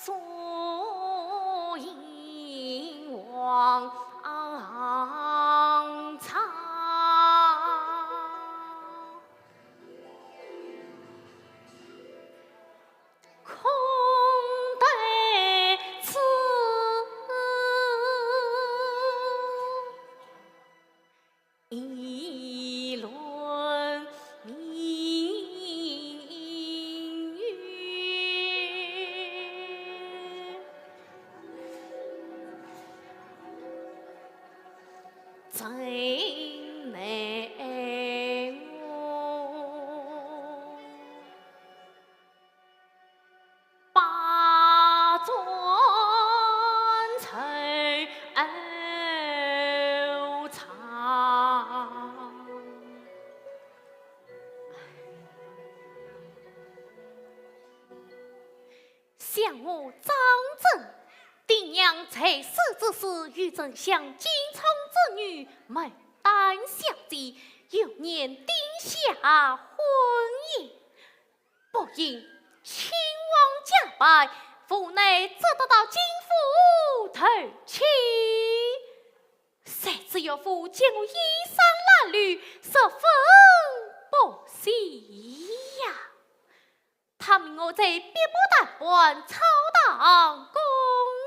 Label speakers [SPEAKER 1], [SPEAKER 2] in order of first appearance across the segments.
[SPEAKER 1] 所以往常空对此议论命运，最内我把转成长。想我张正，爹娘在世之时，与朕相金聪之女，门丹相继，有年定下婚姻，不因亲王家败，府内只得到金府投亲。谁知有妇见我衣裳褴褛，十分不喜呀。他命我在别部大官操当公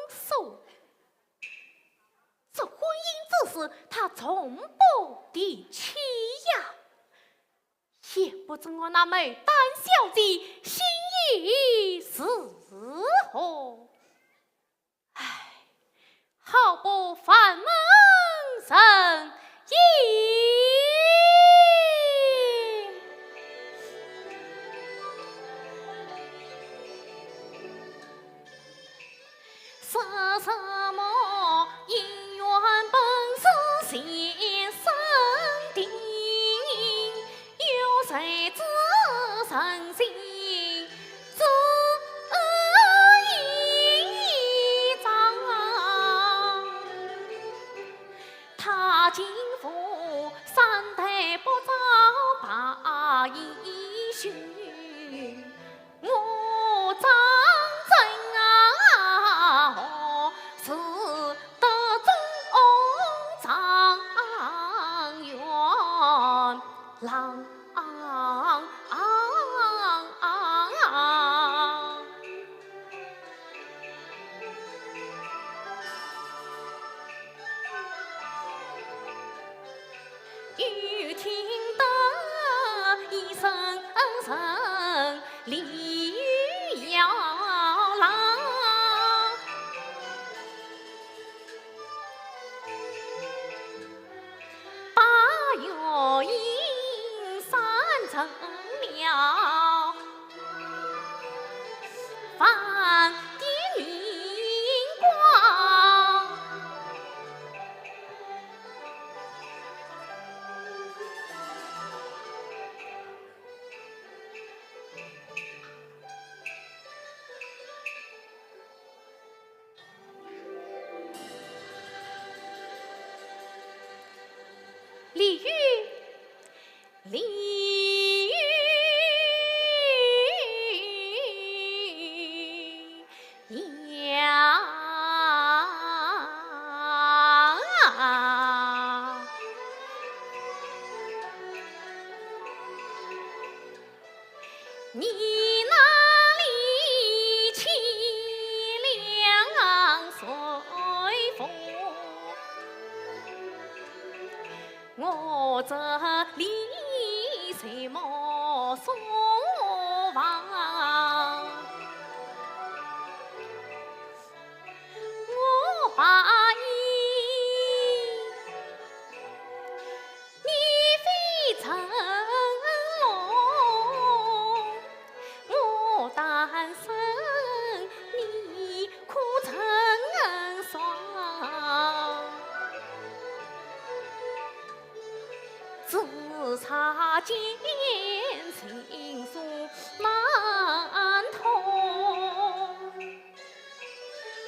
[SPEAKER 1] 诉，这婚姻之事，他从不提起呀。也不知我那美丹小姐心意是何？唉，好不烦闷生意。是什么姻缘本是先生定，有谁知神心知一张？他今夫三代不早把一许，我张真啊，是得中状元郎。欲听得一声声鲤鱼摇郎，八月阴山成了泛的明光。鲤鱼，鲤鱼呀，你那里凄凉随风，我这里什么所望？我把你非成龙，我单身你苦成霜。自擦剑情诉难通，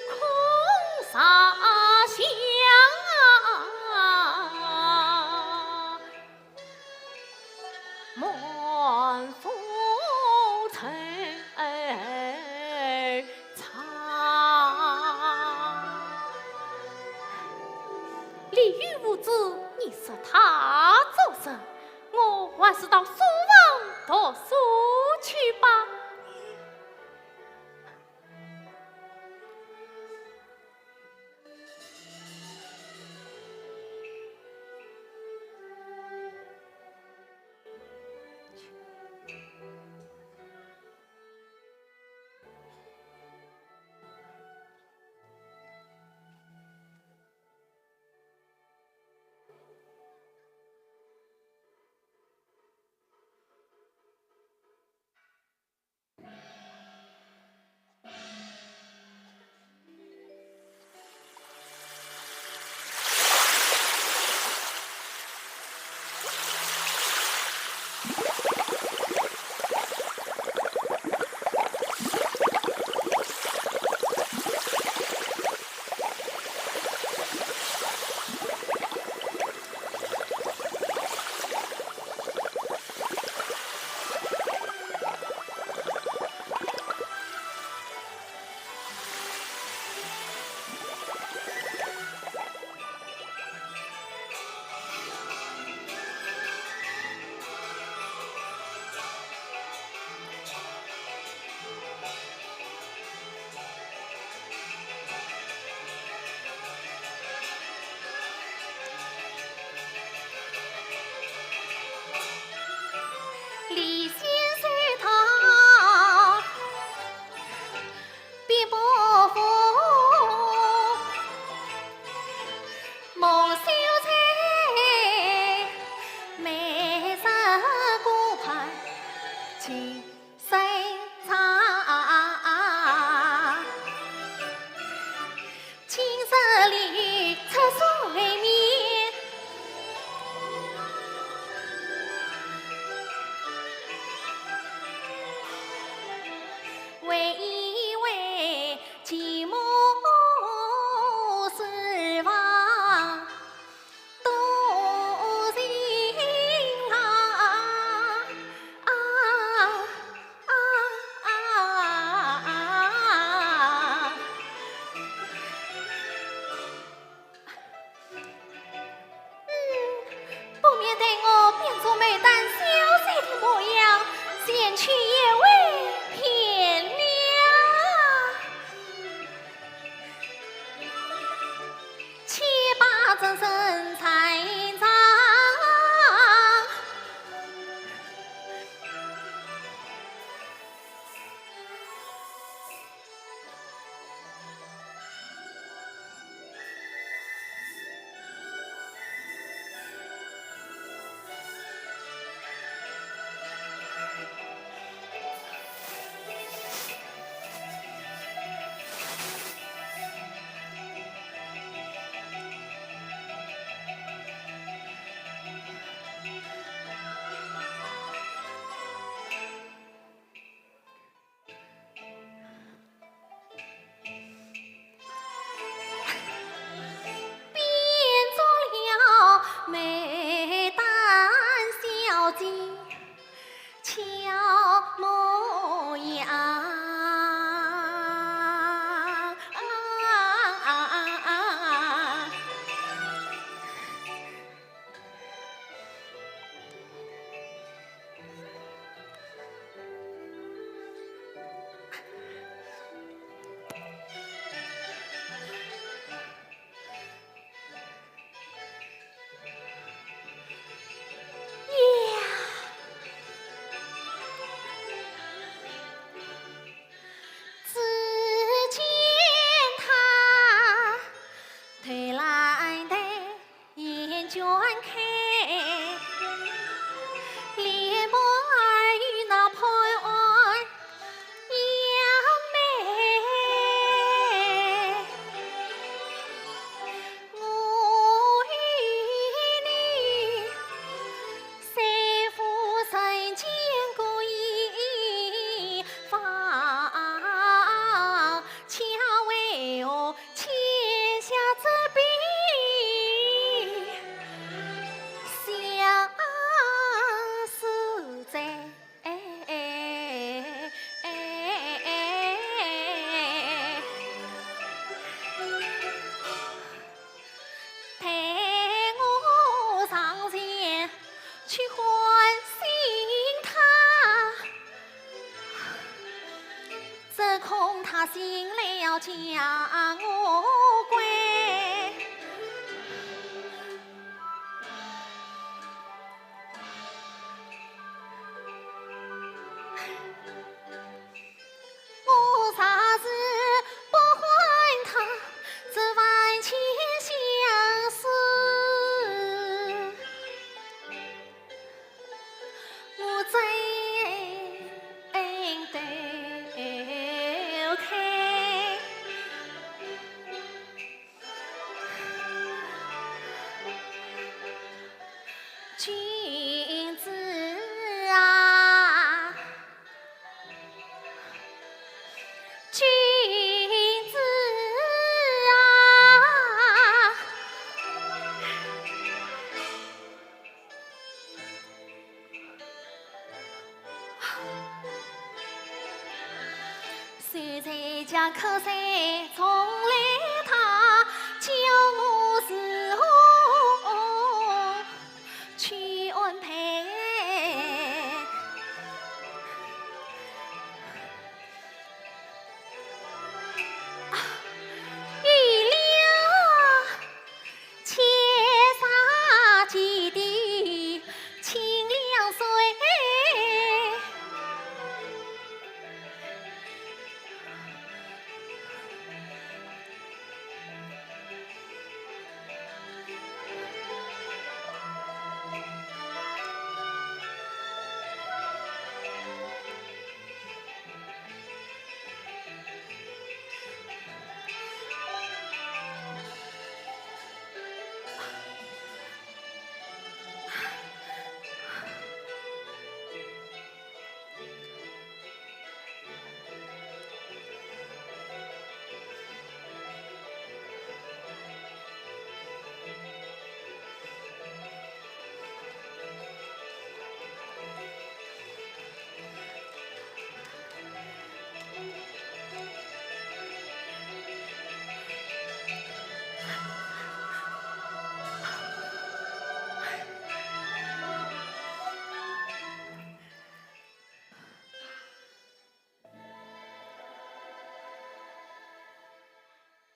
[SPEAKER 1] 空洒香满腹愁肠。
[SPEAKER 2] 恐他醒了将我归。我啥事不还他，只万千相思。我真都开，君子啊，君子啊，谁在将口水冲来他，叫我是何去安排？预料千杀几地清凉水。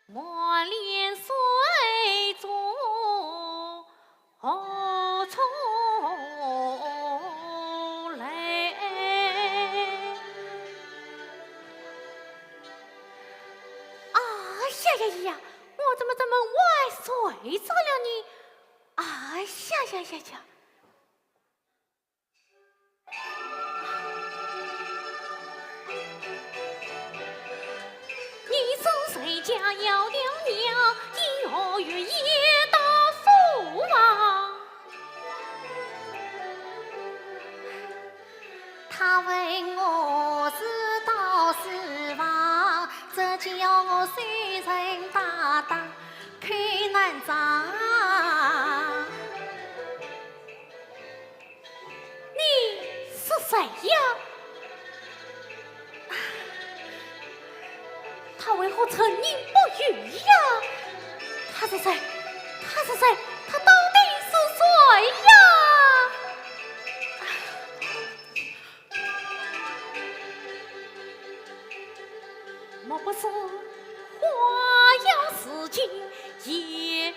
[SPEAKER 1] 莫连水中冲来。哎呀呀呀！我怎么在门外睡着了呢？哎呀呀呀呀！谁家要娘娘，一我与夜到父王。
[SPEAKER 2] 他问我是到是房，这叫我虽然大大看难长。
[SPEAKER 1] 你是谁呀？他为何沉吟不语呀？他是谁？他是谁？他到底是谁呀？莫不是花妖似精也迷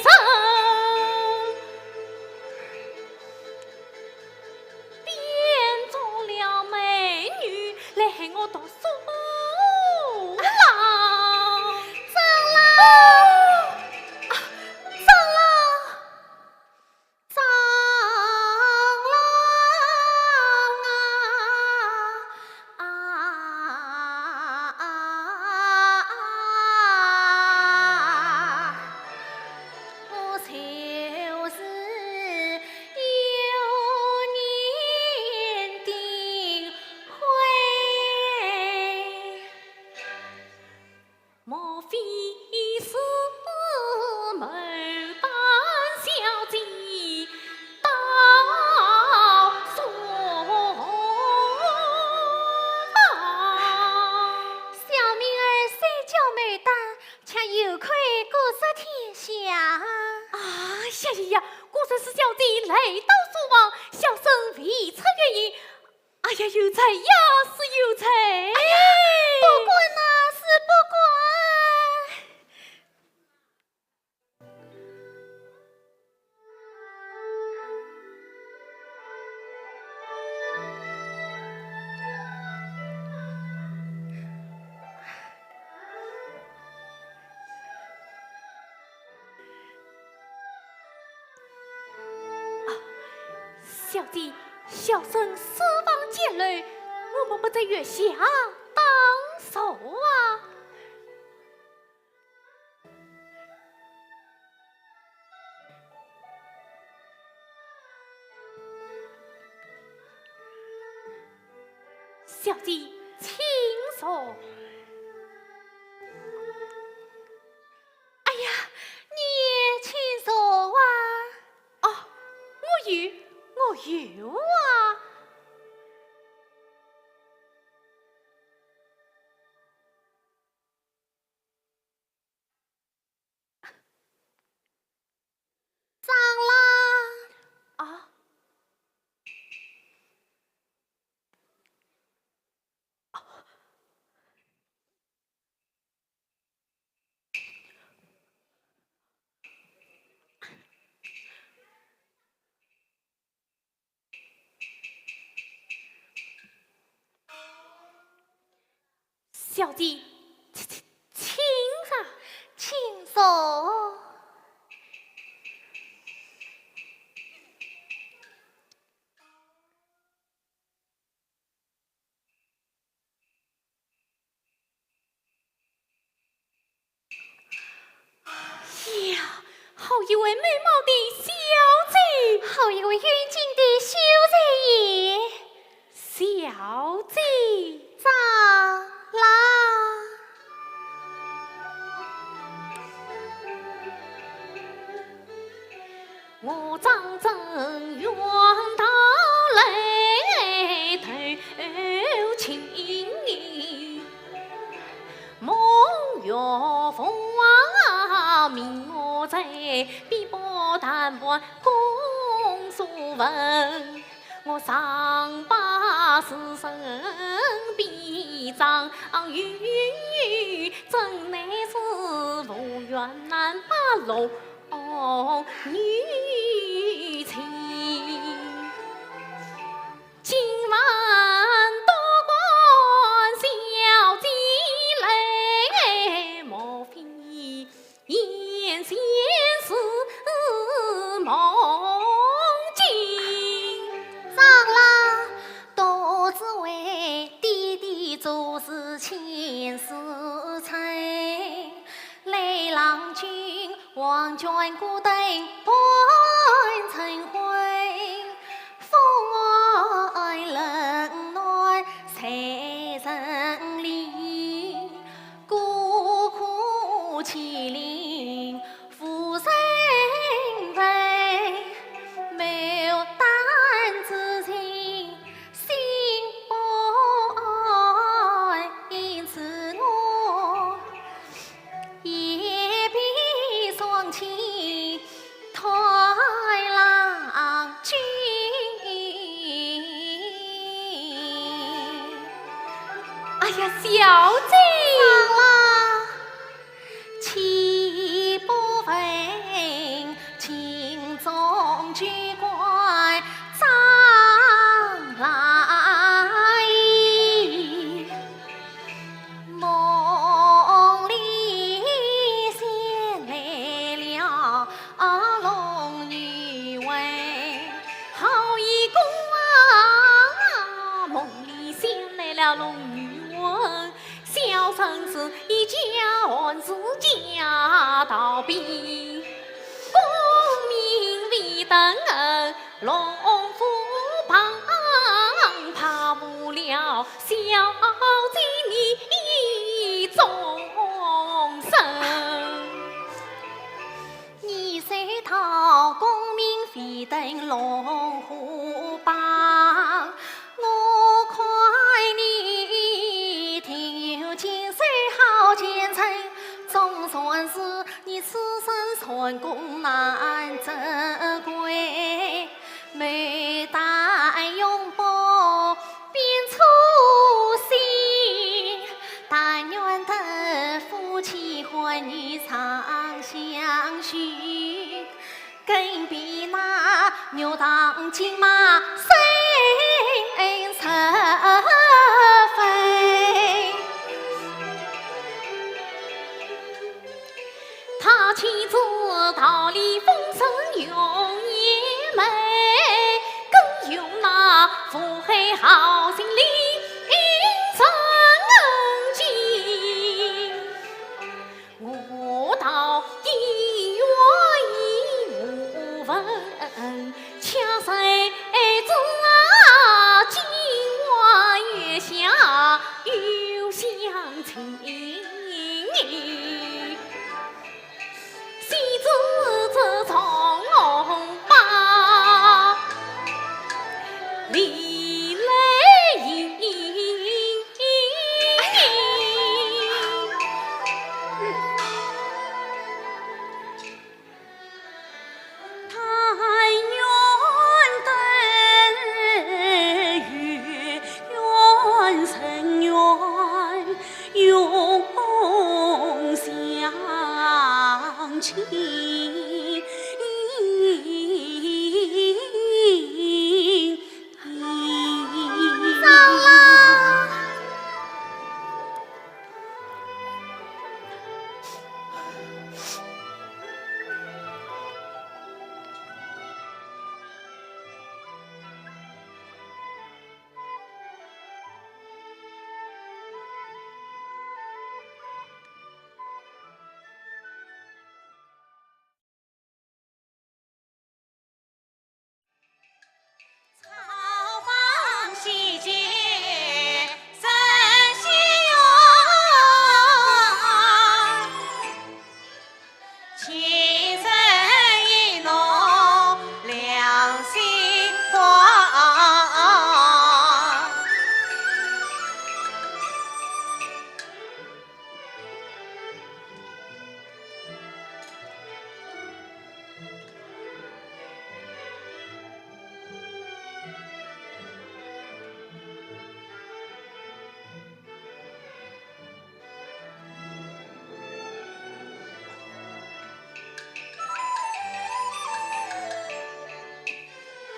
[SPEAKER 1] 生，变做了美女来害我读书郎？
[SPEAKER 2] 长老，长老，长老啊！
[SPEAKER 1] 呀，有才呀，是有才！哎呀，
[SPEAKER 2] 不管那是不管。
[SPEAKER 1] 小弟小生四方见累，我们不在月下当守啊！小弟请说。
[SPEAKER 2] 哎呀，你也请说啊！
[SPEAKER 1] 哦，我有啊！
[SPEAKER 2] 长郎。
[SPEAKER 1] 啊，小弟请啊！
[SPEAKER 2] 请说。
[SPEAKER 1] 呀，好一位美貌的小姐，
[SPEAKER 2] 好一位英俊的秀才爷。
[SPEAKER 1] 小姐。
[SPEAKER 2] 长郎。
[SPEAKER 1] 我张真愿到来头情意，梦月风明我在，笔波淡薄公所闻。我上把师生笔仗语，真乃是无缘难把龙女情。今晚多关小姐来，莫非眼前是梦境？
[SPEAKER 2] 长郎，多只为弟弟做事千事成，来郎君王权孤灯半晨昏，风爱冷暖才人离，孤苦凄灵负身份，没有担之情心不安，因此我也必双亲推郎君。
[SPEAKER 1] 哎呀，小姐，
[SPEAKER 2] 长郎，岂不分轻重居官长来意，梦里先来了龙女为，
[SPEAKER 1] 好一个梦里先来了龙女问，小生是一家汉子家道比，功名为等龙虎榜，怕不了小姐你终身。
[SPEAKER 2] 你虽讨功名非等龙虎榜，我夸你挺有精神好前程，总算是你此生成功难折归，每代拥抱便
[SPEAKER 1] 父黑好心理曾经，我到医院已无闻，恰谁知今晚月下有相亲。喜子这从把离泪盈，
[SPEAKER 2] 但愿得月，愿成愿永相亲。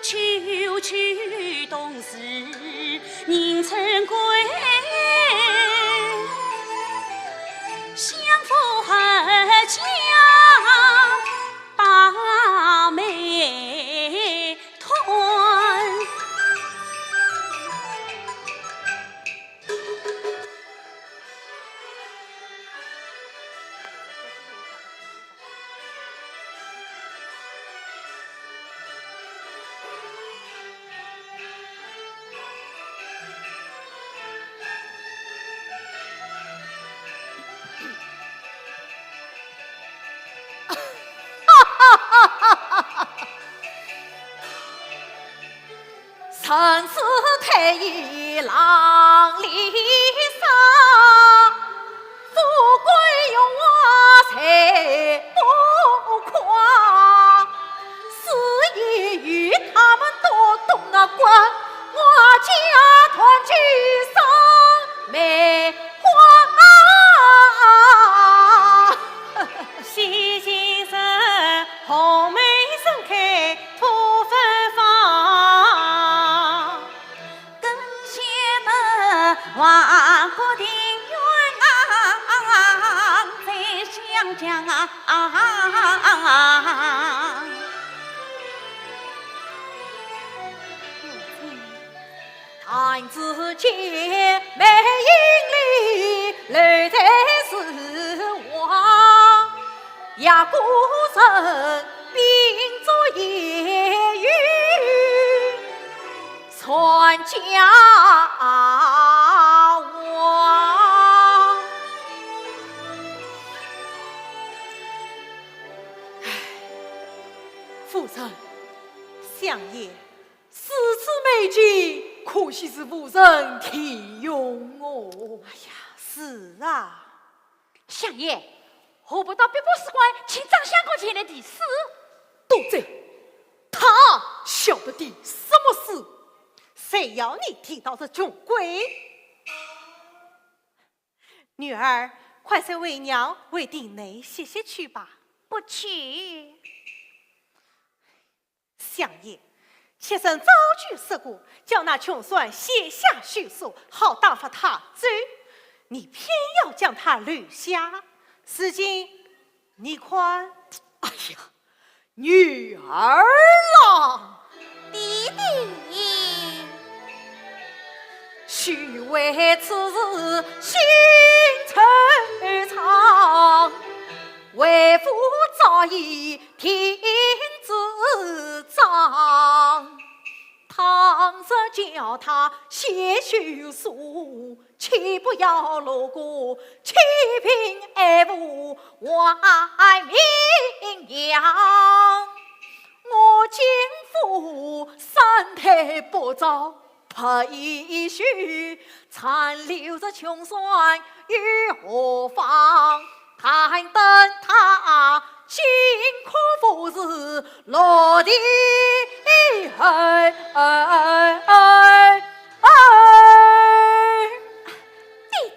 [SPEAKER 2] 秋去冬时人成归，相扶合家把妹团。
[SPEAKER 1] 生死太一浪里沙，富贵荣华谁不夸？事业与他们多懂啊关，我家团聚上梅花。
[SPEAKER 2] 喜庆生，红梅盛开吐芬芳，更显得万国庭院在湘江
[SPEAKER 1] 弹指间美影里泪在是我，呀孤身并作夜雨传家望。
[SPEAKER 3] 夫人，相爷，此次美景，可惜是夫人体用哦。
[SPEAKER 2] 哎呀，是啊，
[SPEAKER 1] 相爷，何不到兵部司官请张相公前来提事？
[SPEAKER 3] 都在，他晓得的什么事？
[SPEAKER 2] 谁要你提到这穷鬼？女儿，快随为娘回邸内歇歇去吧。
[SPEAKER 1] 不去。
[SPEAKER 2] 相爷，妾身早就说过，叫那穷酸写下血书，好打发他走。你偏要将他留下，如今你看，
[SPEAKER 3] 哎呀，女儿郎，
[SPEAKER 1] 弟弟。
[SPEAKER 3] 须为此事心惆怅。为父早已天子长，倘若叫他写休书，岂不要落过欺贫爱富外名扬？我今夫三胎不早，配须残留着穷酸于何方？看等他辛苦夫子落地
[SPEAKER 1] 弟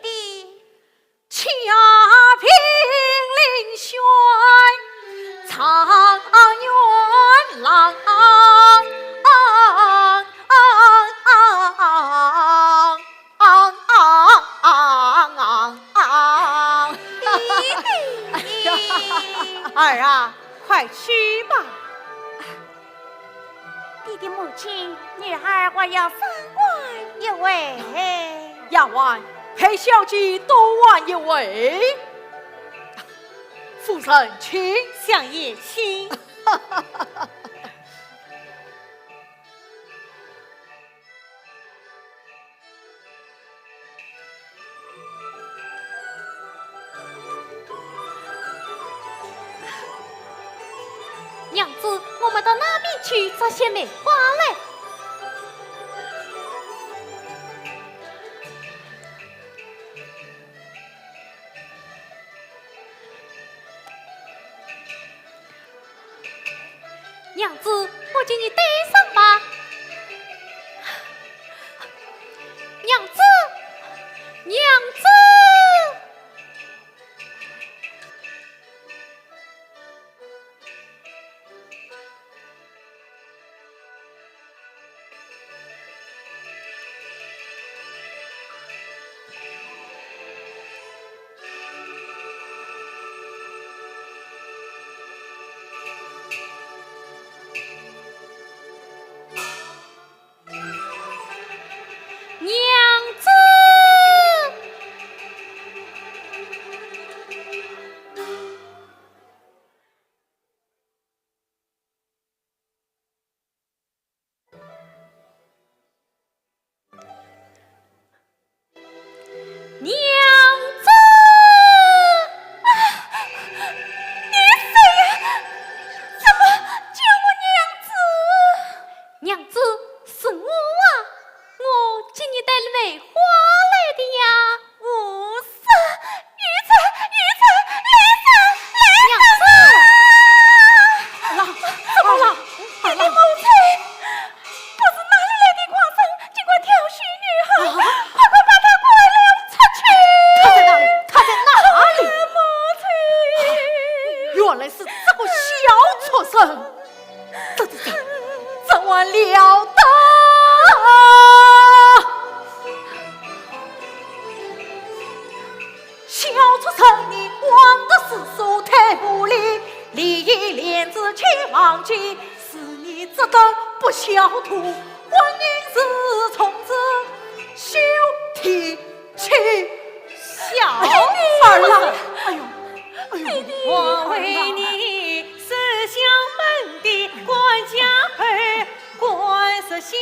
[SPEAKER 1] 弟，
[SPEAKER 3] 恰平林轩长远郎。儿啊，快去吧！
[SPEAKER 1] 弟弟母亲，女儿我要3碗一位。
[SPEAKER 3] 杨完，陪小姐多玩一位。夫人请，
[SPEAKER 2] 相爷请。
[SPEAKER 1] 娘子，我们到那边去摘些梅花来。娘子，我叫你带上吧。娘子，娘子。娘子，娘子，你谁呀？怎么叫我娘子？娘子是我啊！我请你带了梅花来的呀！不是，玉琛，来人！
[SPEAKER 3] 怎么了？
[SPEAKER 1] 你的母亲不是哪里来的狂僧，尽管挑衅女孩，快把她拐了出去！
[SPEAKER 3] 他在哪里？他在哪里？
[SPEAKER 1] 母亲，
[SPEAKER 3] 原来是这个小畜生！走，这晚了得！小畜生，你枉的是手太不利，利益链子却忘记，是你这个不孝徒，婚姻是从此休提起。小儿郎，哎呦，
[SPEAKER 2] 我为你思想门的管家儿，官司下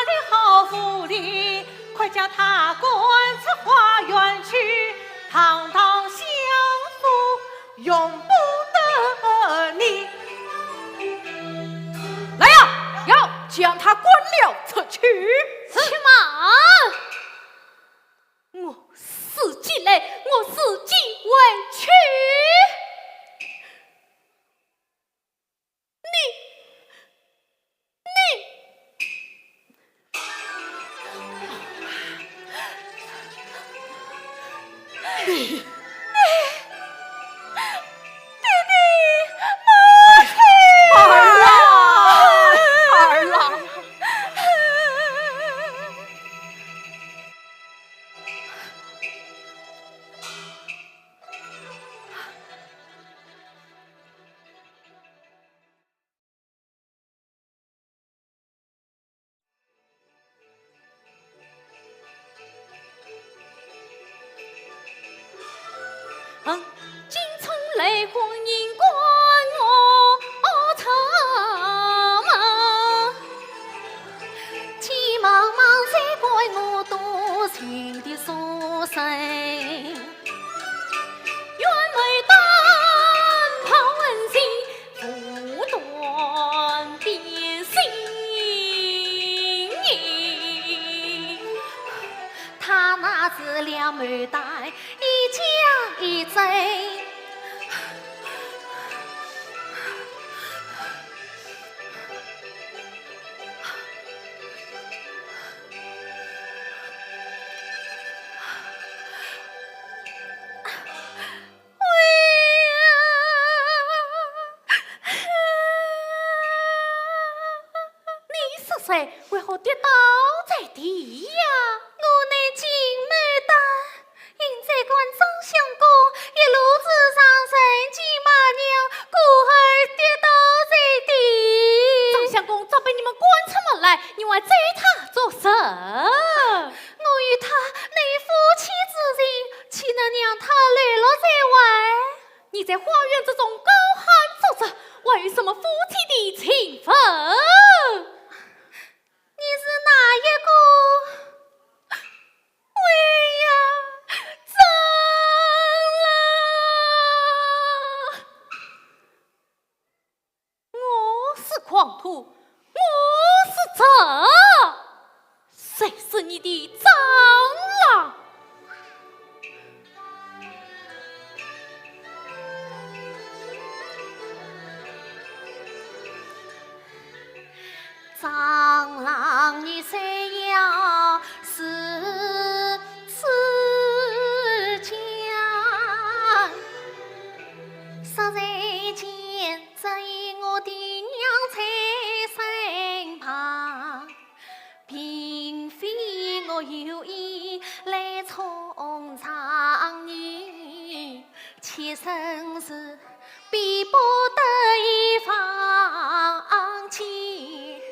[SPEAKER 2] 的好福利，快叫他滚出花园去，堂堂相夫容不得你。
[SPEAKER 3] 来呀，要将他滚了出去！
[SPEAKER 1] 去马！我死记来，我死记委屈。
[SPEAKER 3] 儿郎，
[SPEAKER 1] 婚姻关我愁梦，急忙忙再怪我多情的所生，愿每当抛温馨，不断变心。他那是两牡丹，一将一贼。为何跌倒在地呀？我乃金牡丹，因这关张相公一路子上神骑马娘，故而跌倒在地。张相公早被你们赶出门来，你还追他做甚？我与他乃夫妻之情，岂能让他流落在外？你在花园之中高喊作着，为什么夫妻的情分？你是哪一个？喂呀，张郎！我是狂徒，我是贼，谁是你的张郎？张郎，你虽要是此家，实在见这一我的娘在身旁，并非我有意来充场你，妾身是逼不得已放弃。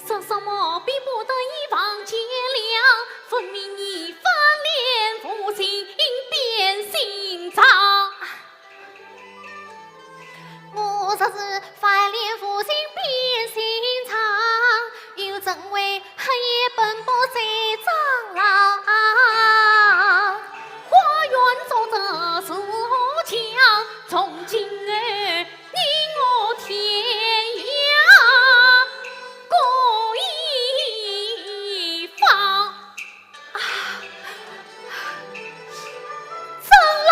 [SPEAKER 1] 说什么逼不得已放弃了，分明你翻脸负心变心肠。我这是翻脸负心变心肠，又怎为黑夜奔波在蟑螂？花园走着树墙，从今儿你我天涯各一方。张郎，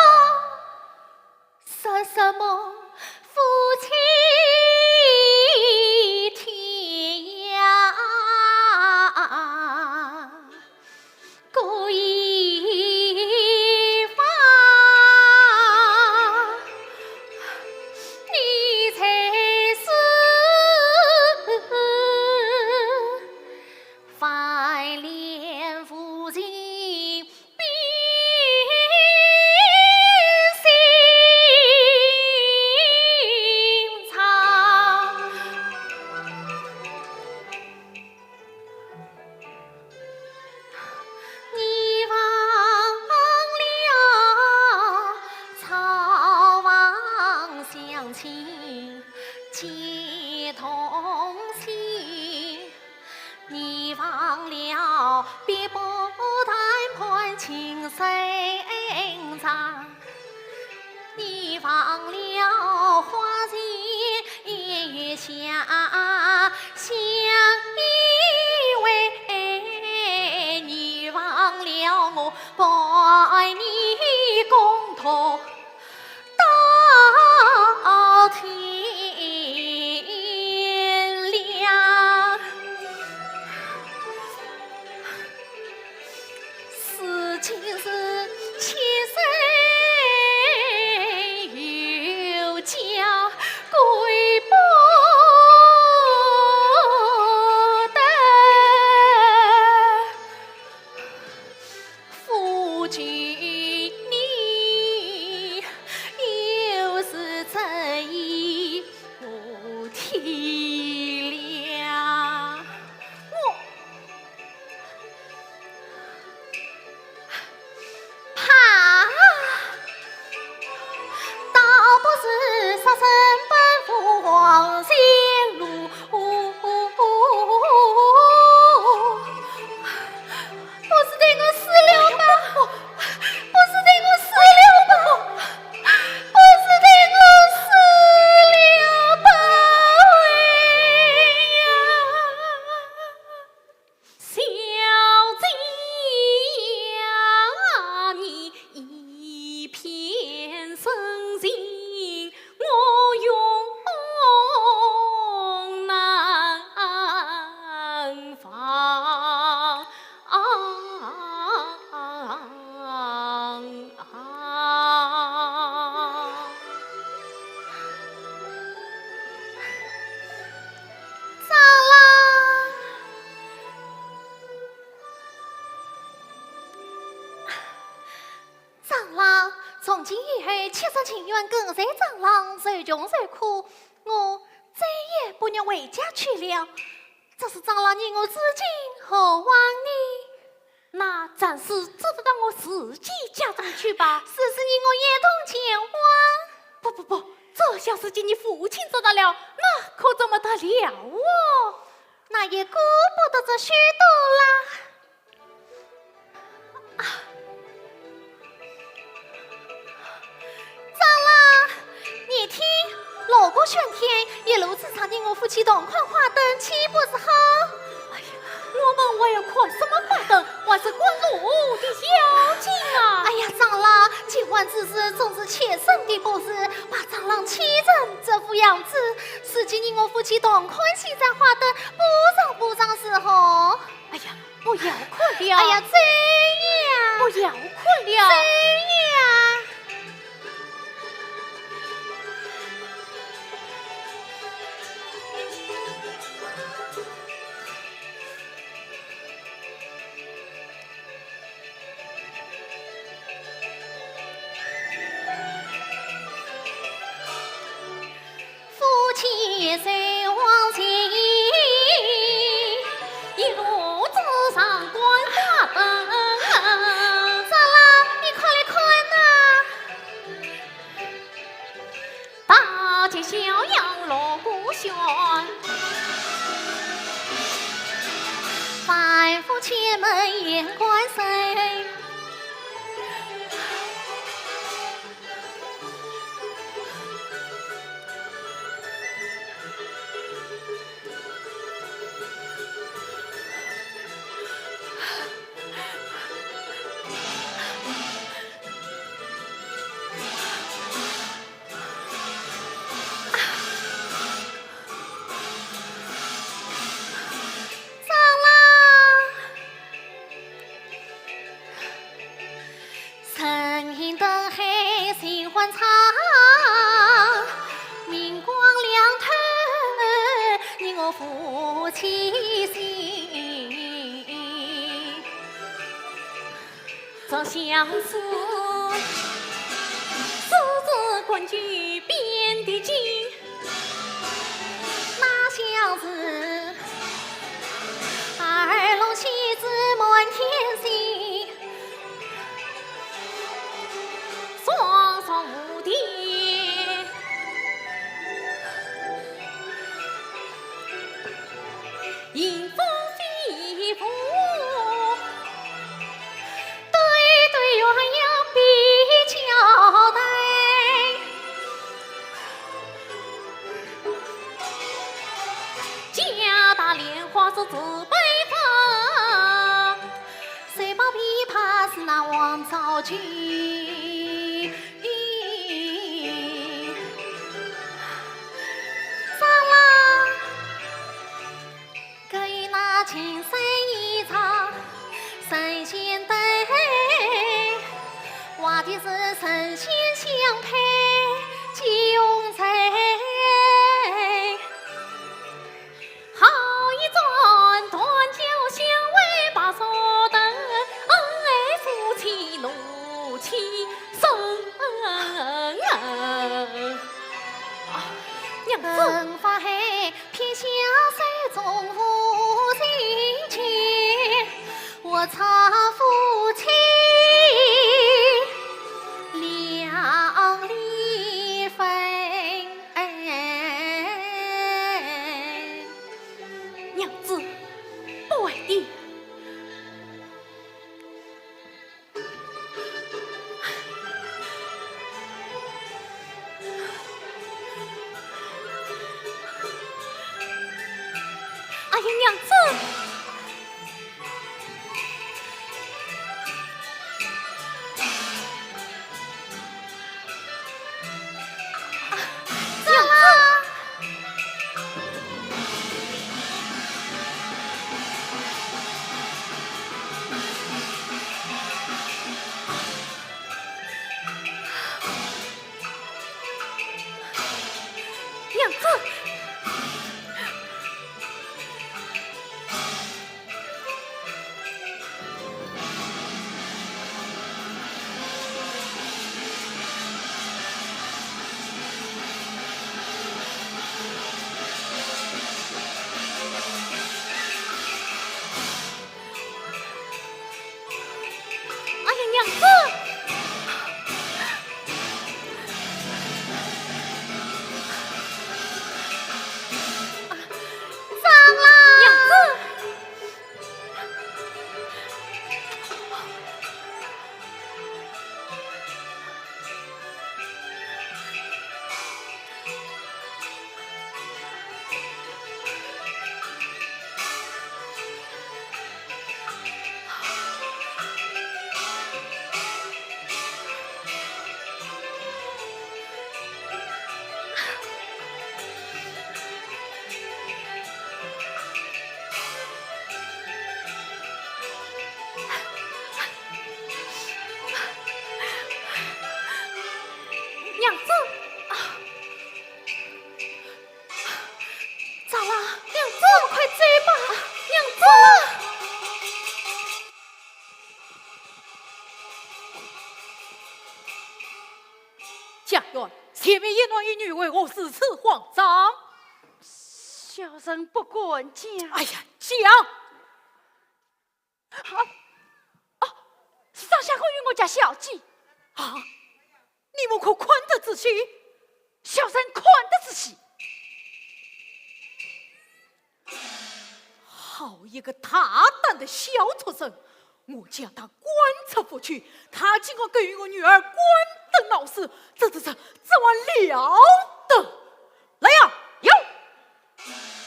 [SPEAKER 1] 说什么夫妻天涯各一方，你才是翻脸负心变心肠。你忘了草房乡亲结同心，你忘了别不谈判情深长，你忘了花前月下相依偎，你忘了我伴你共同到天亮。事情是前生有交
[SPEAKER 3] 上前路。不是对我死了吧？不是对我死了吧？不是对我死了吧？喂呀！
[SPEAKER 1] 小姐呀，你一片深情，我永难放。
[SPEAKER 3] 长郎，长郎，从今以后，妾身情愿跟随长郎，受穷受苦，我再也不愿回家去了。这是长郎你我至今何往呢？
[SPEAKER 1] 那暂时只得让我自己家中去吧。
[SPEAKER 3] 试试你我也同前往。
[SPEAKER 1] 不，这小事情你父亲知道了，那可怎么得了哦？
[SPEAKER 3] 那也顾不得这许多啦。长郎，你听，锣鼓喧天，一路之上你我夫妻同款花灯，岂不是好？
[SPEAKER 1] 哎呀，我们还要看什么花灯？还是关路的小姐啊！
[SPEAKER 3] 哎呀，长郎，今晚之事总是妾身的不是，把长郎气成这副样子，实际你我夫妻同款喜在花灯，不上时候。
[SPEAKER 1] 哎呀，不要哭了！
[SPEAKER 3] 哎呀，这样，
[SPEAKER 1] 不要哭了！
[SPEAKER 3] 这样。夫妻虽往前，
[SPEAKER 1] 一路之上观花灯，
[SPEAKER 3] 长郎，你快来看呐！
[SPEAKER 1] 大街小巷锣鼓喧，
[SPEAKER 3] 凡夫切门眼观谁？长郎，晨曦灯黑心欢唱，明光亮透你我夫妻心。
[SPEAKER 1] 这相思，日子关居变的紧，
[SPEAKER 3] 哪像是二龙戏子满天星，
[SPEAKER 1] 双双蝴蝶，迎风飞舞。
[SPEAKER 3] 对鸳鸯比交代。
[SPEAKER 1] 家大莲花是自北方，
[SPEAKER 3] 谁把琵琶是那王昭君？长郎，给那青衫衣裳，神仙对，画的是神仙相配，九彩。
[SPEAKER 1] 好一桩断酒相为把手灯，恩爱夫妻怒气生。娘子，
[SPEAKER 3] 灯发黑，偏向水中夫妻情，我唱夫妻两离分。
[SPEAKER 1] 娘子，不为的。阿英娘子。娘子，哎呀，娘子！娘子，咋了？娘子，我们快追吧！娘子，
[SPEAKER 3] 家园前面一男一女为我四次慌张。
[SPEAKER 2] 小人不管讲。
[SPEAKER 3] 哎呀，讲！
[SPEAKER 2] 上下官与我家小姐
[SPEAKER 3] 啊！你们可宽得仔细，
[SPEAKER 2] 小人宽得仔细。
[SPEAKER 3] 好一个大胆的小畜生！我将他关出府去，他竟敢给我女儿关灯闹事，这还了得！来呀，有！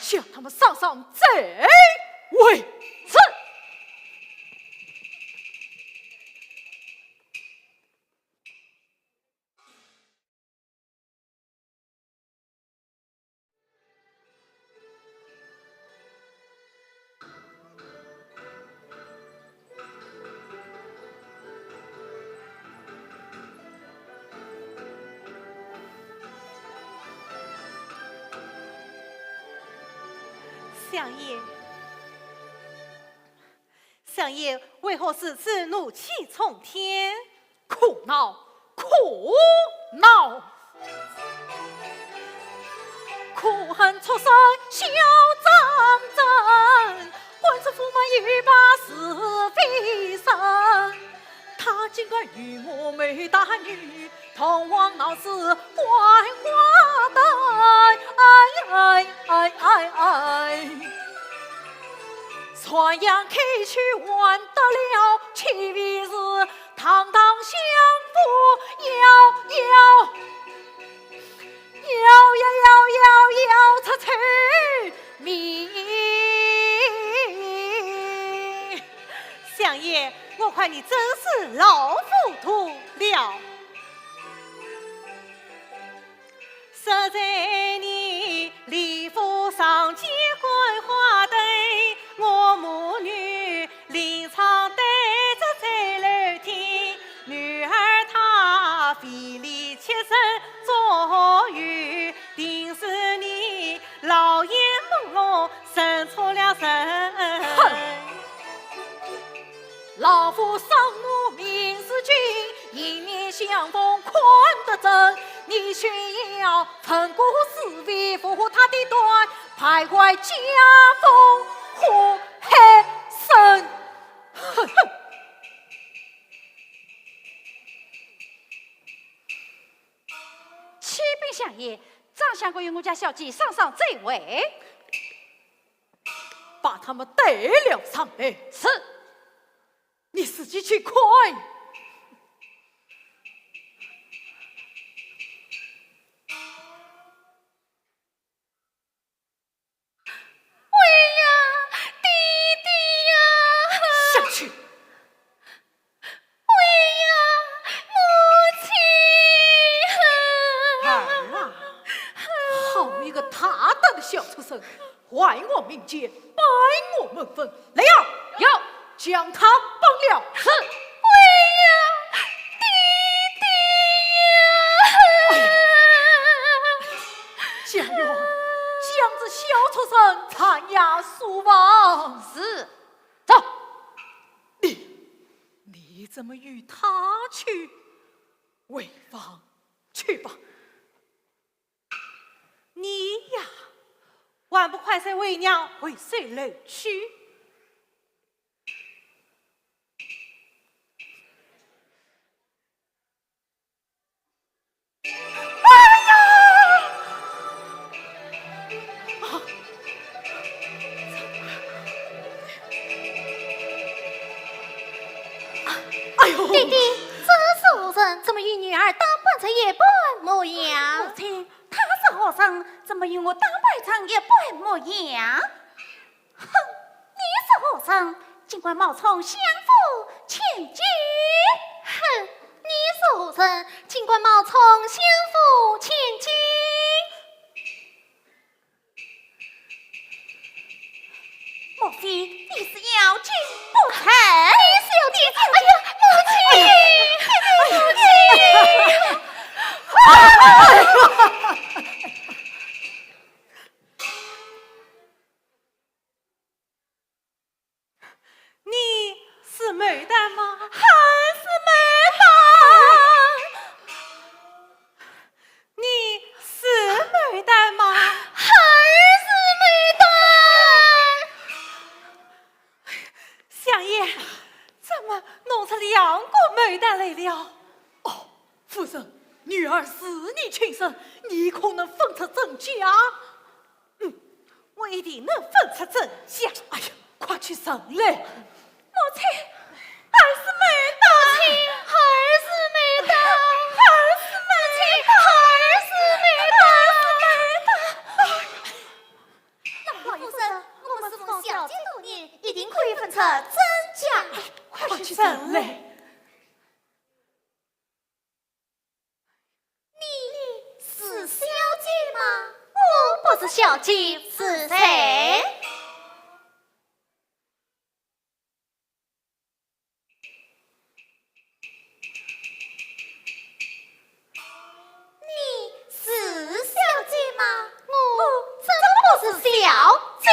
[SPEAKER 3] 向他们上上这位是。
[SPEAKER 2] 相爷为何如此怒气冲天？
[SPEAKER 3] 苦恼，苦恼！苦恨出身小张真，官司驸马一把是非身。他竟敢与我梅大女同往闹市怪花灯，传扬开去玩得了，岂为是堂堂相府要出名。
[SPEAKER 2] 相爷，我看你真是老糊涂了。实在你礼服上街观花灯，我母女临场带着在楼天，女儿她费力切身做鱼，定是你老眼朦胧生错了神。
[SPEAKER 3] 老夫生母名是君，迎面相逢宽得真。你却要趁故是非扶他的端，徘徊家风祸害身。哼哼！
[SPEAKER 2] 启禀相爷，张相公与我家小姐上这位。
[SPEAKER 3] 把他们带了上来。
[SPEAKER 1] 是，
[SPEAKER 3] 你自己去看。下去。好一个他当的小畜生，坏我民间，败我门风！来呀，
[SPEAKER 1] 有
[SPEAKER 3] 将他绑了。
[SPEAKER 1] 是，
[SPEAKER 3] 家园将这小畜生残押速亡。
[SPEAKER 1] 是，走。
[SPEAKER 3] 你怎么与他去？为王，去吧。你呀，还不快随为娘回水楼去？
[SPEAKER 1] 弟弟，这是何人？怎么与女儿打扮成一般模样？
[SPEAKER 4] 母亲，他是和尚，怎么与我打扮成一般模样？哼，你是和尚，尽管冒充相府千金。
[SPEAKER 1] 哼，你是何人？尽管冒充相府千金。
[SPEAKER 4] 莫非你是妖精不成？
[SPEAKER 1] 你是妖精！哎呀，母亲，母亲！
[SPEAKER 2] 你是美蛋吗？
[SPEAKER 1] 还是没打？
[SPEAKER 2] 你是美蛋吗？
[SPEAKER 1] 还是没打？
[SPEAKER 2] 相爷，怎么弄出两个美蛋来了？
[SPEAKER 3] 哦，夫人，女儿是你亲生，你可能分出真假？
[SPEAKER 2] 我一定能分出真假。
[SPEAKER 3] 哎呀，快去上来！
[SPEAKER 2] 母亲，还是没打。
[SPEAKER 1] 母亲，还是没打。还是母亲，还是没打。
[SPEAKER 4] 老夫人，我们是奉小姐多年，一定可以分出真假。
[SPEAKER 3] 快去上来！
[SPEAKER 4] 你是小姐吗？
[SPEAKER 1] 我不是小姐，是谁？
[SPEAKER 4] 你是小姐吗？
[SPEAKER 1] 我真不是小姐。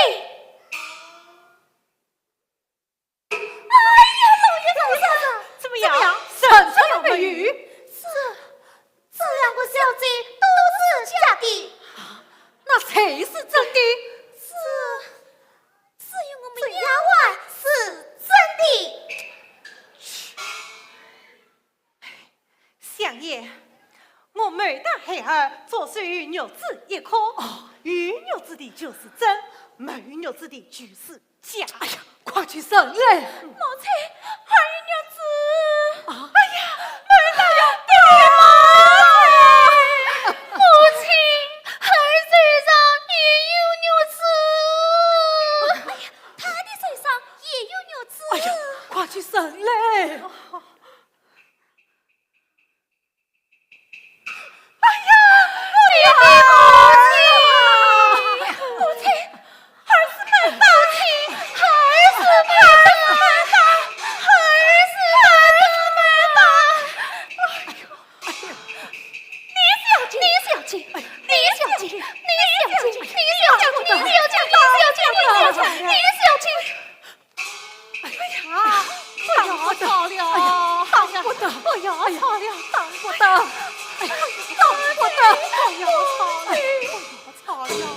[SPEAKER 2] 怎么样？
[SPEAKER 3] 神出了美语。
[SPEAKER 4] 这两个小姐都是假的。
[SPEAKER 3] 那谁是真的？
[SPEAKER 4] 只有我们衙外是真的。
[SPEAKER 2] 相爷，我美蛋孩儿作祟于玉子一颗，玉玉子的就是真，美玉子的就是假。
[SPEAKER 3] 哎呀，快去上来！
[SPEAKER 4] 母亲，儿女子。
[SPEAKER 3] 啊！
[SPEAKER 4] 哎呀，美蛋要掉
[SPEAKER 1] 母亲，儿身上也有牛刺。
[SPEAKER 4] 哎呀，他的身上也有牛刺。
[SPEAKER 3] 哎呀，快去上来！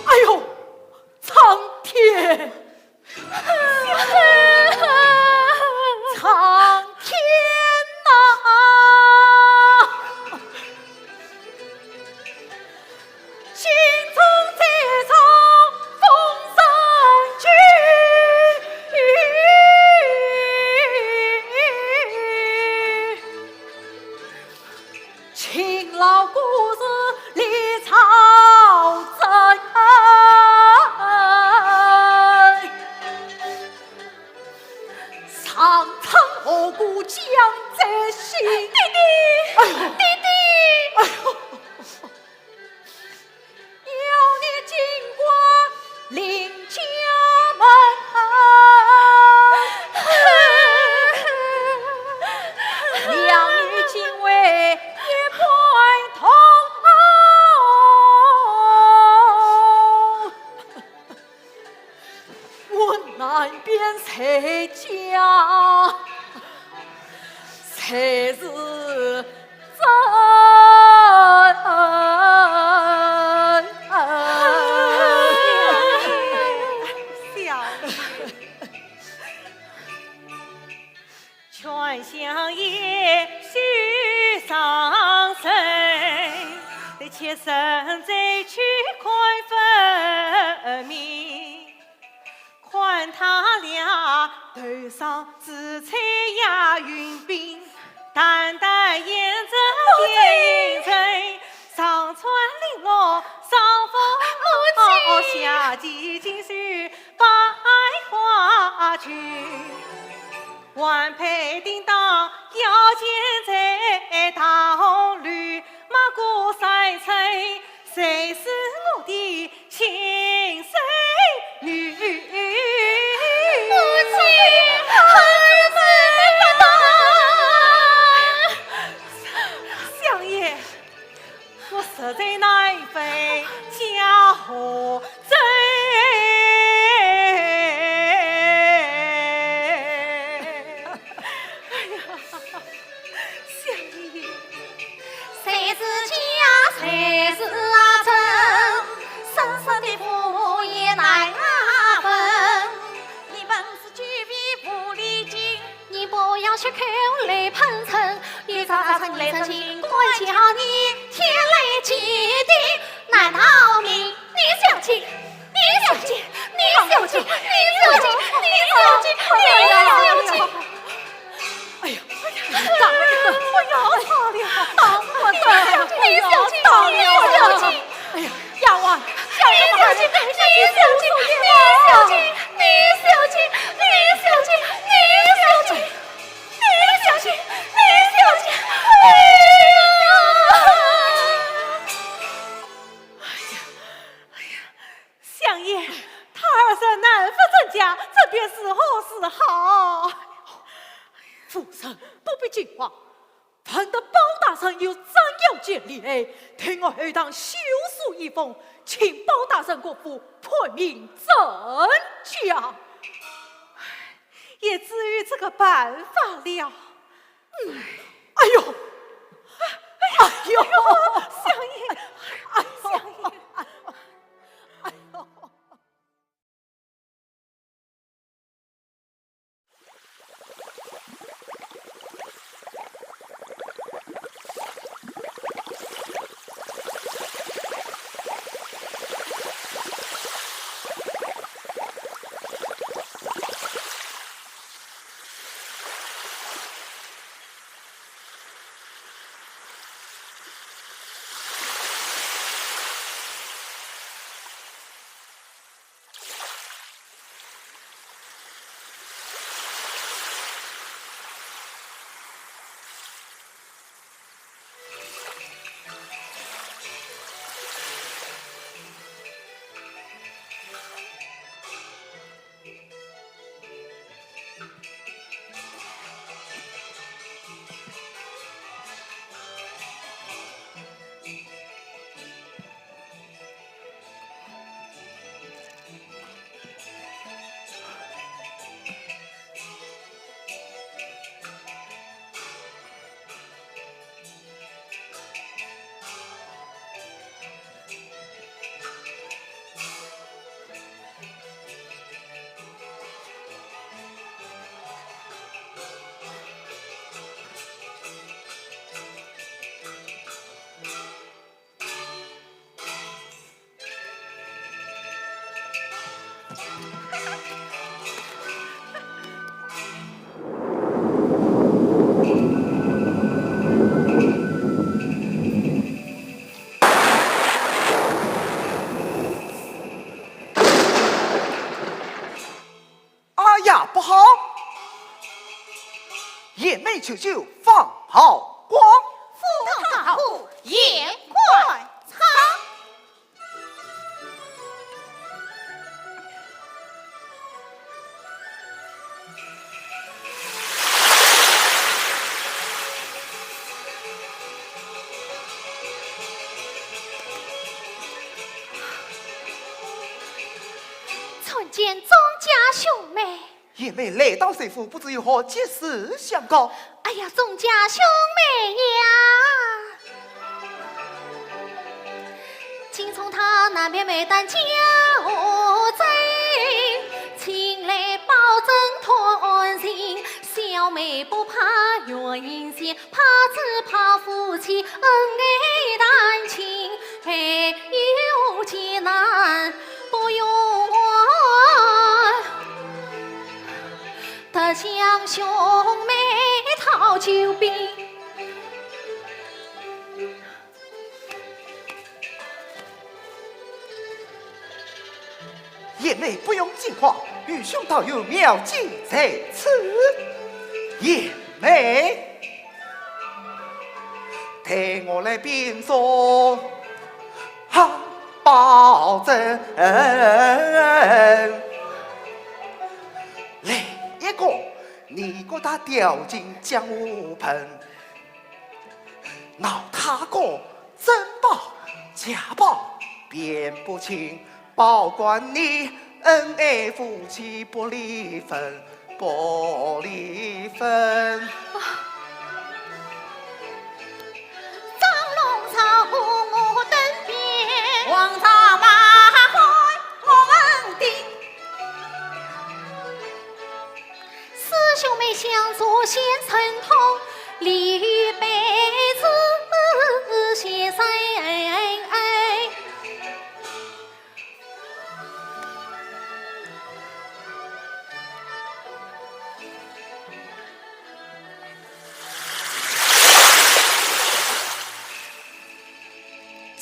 [SPEAKER 3] 哎呦，苍天！苍天呐！心中这场风声去。人在家，才是真。
[SPEAKER 2] 劝相爷须上身，得妾身再去看分明。看他俩头上紫彩压云鬓，淡淡沿着天尘，上穿绫罗上凤下系金须百花裙。万配叮当腰间在，大红驴马过山城，谁是我的亲生女？
[SPEAKER 1] 母亲，儿子
[SPEAKER 2] 相爷，我实在难为家和真。
[SPEAKER 4] 谁是家，谁是阿成，生生的父也难分。你本是举笔不离经，
[SPEAKER 1] 你不要去口里喷陈，一早晨来成亲，我叫你天雷击地难逃命。你小心，你小心，你小心，你小心，你小心，你小心。
[SPEAKER 2] 哎呀，大人，我要他了！
[SPEAKER 1] 我的，你小心，你小心。
[SPEAKER 2] 哎呀，丫鬟，
[SPEAKER 1] 你小心，你小心，你小心，你小心，你小心，你小心，你小心，你小心。哎
[SPEAKER 2] 呀，相爷，他儿孙难分真假，这便是好是好。
[SPEAKER 3] 夫人不必惊慌，盼得包大人有张要见礼，听我后堂修书一封，请包大人国父判明真假。
[SPEAKER 2] 也只有这个办法了。
[SPEAKER 3] 哎呦，哎呦，
[SPEAKER 2] 相爷，相爷。
[SPEAKER 3] 哎呦。
[SPEAKER 5] 不好，眼内求救，放好光。
[SPEAKER 4] 赴汤蹈火，眼快藏。
[SPEAKER 1] 参见庄家兄妹。
[SPEAKER 5] 也妹来到谁府，不知有何急事相告。
[SPEAKER 1] 哎呀，众家兄妹呀，今从他那边没担交罪，请来保证团圆。小妹不怕冤嫌，怕只怕夫妻恩爱难亲，还有艰难不用得向兄妹讨救兵。
[SPEAKER 5] 也妹不用惊慌，愚兄倒有妙计在此。也妹，听我来变奏，好保证。来一个，你给他掉进江湖盆，闹他个真宝假宝辨不清，保管你恩爱夫妻不离分。不离分。
[SPEAKER 1] 张龙草我登边，
[SPEAKER 4] 王朝马开我问定。
[SPEAKER 1] 师兄妹相助先成通，离辈子先生。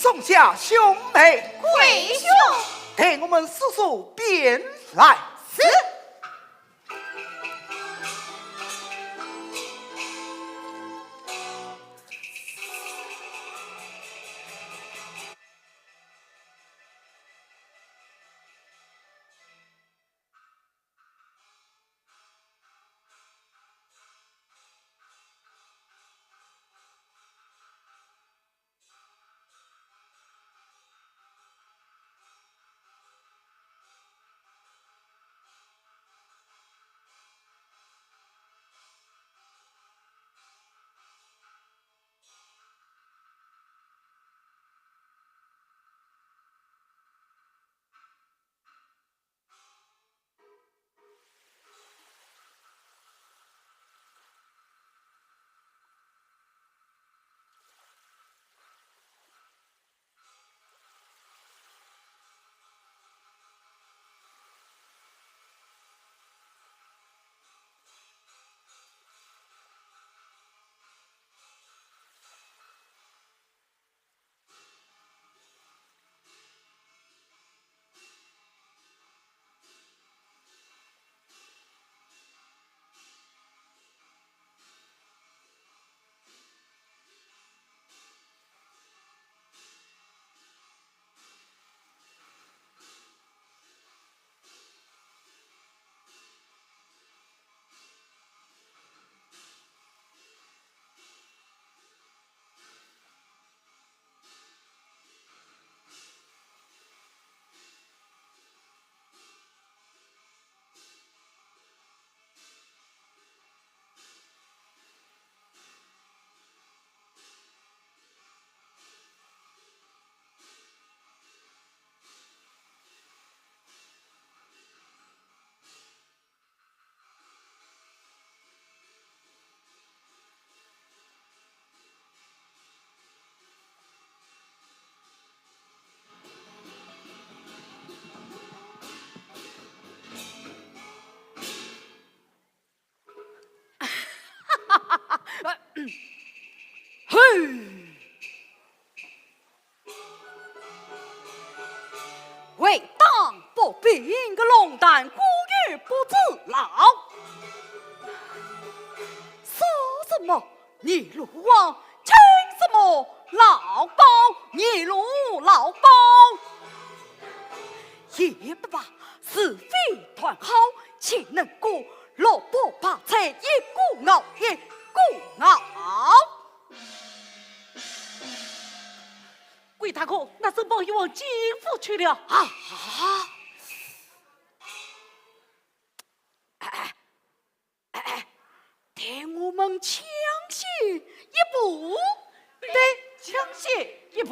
[SPEAKER 5] 众家兄妹，
[SPEAKER 4] 贵兄，
[SPEAKER 5] 听我们叔叔便来。
[SPEAKER 4] 是。
[SPEAKER 3] 为当不平个龙胆孤玉不自老，说什么你鲁王，请什么老包你鲁老包，也不把是非团好，岂能过萝卜白菜一股熬一股熬。魏大哥，那珍宝已往金府去了啊！哎，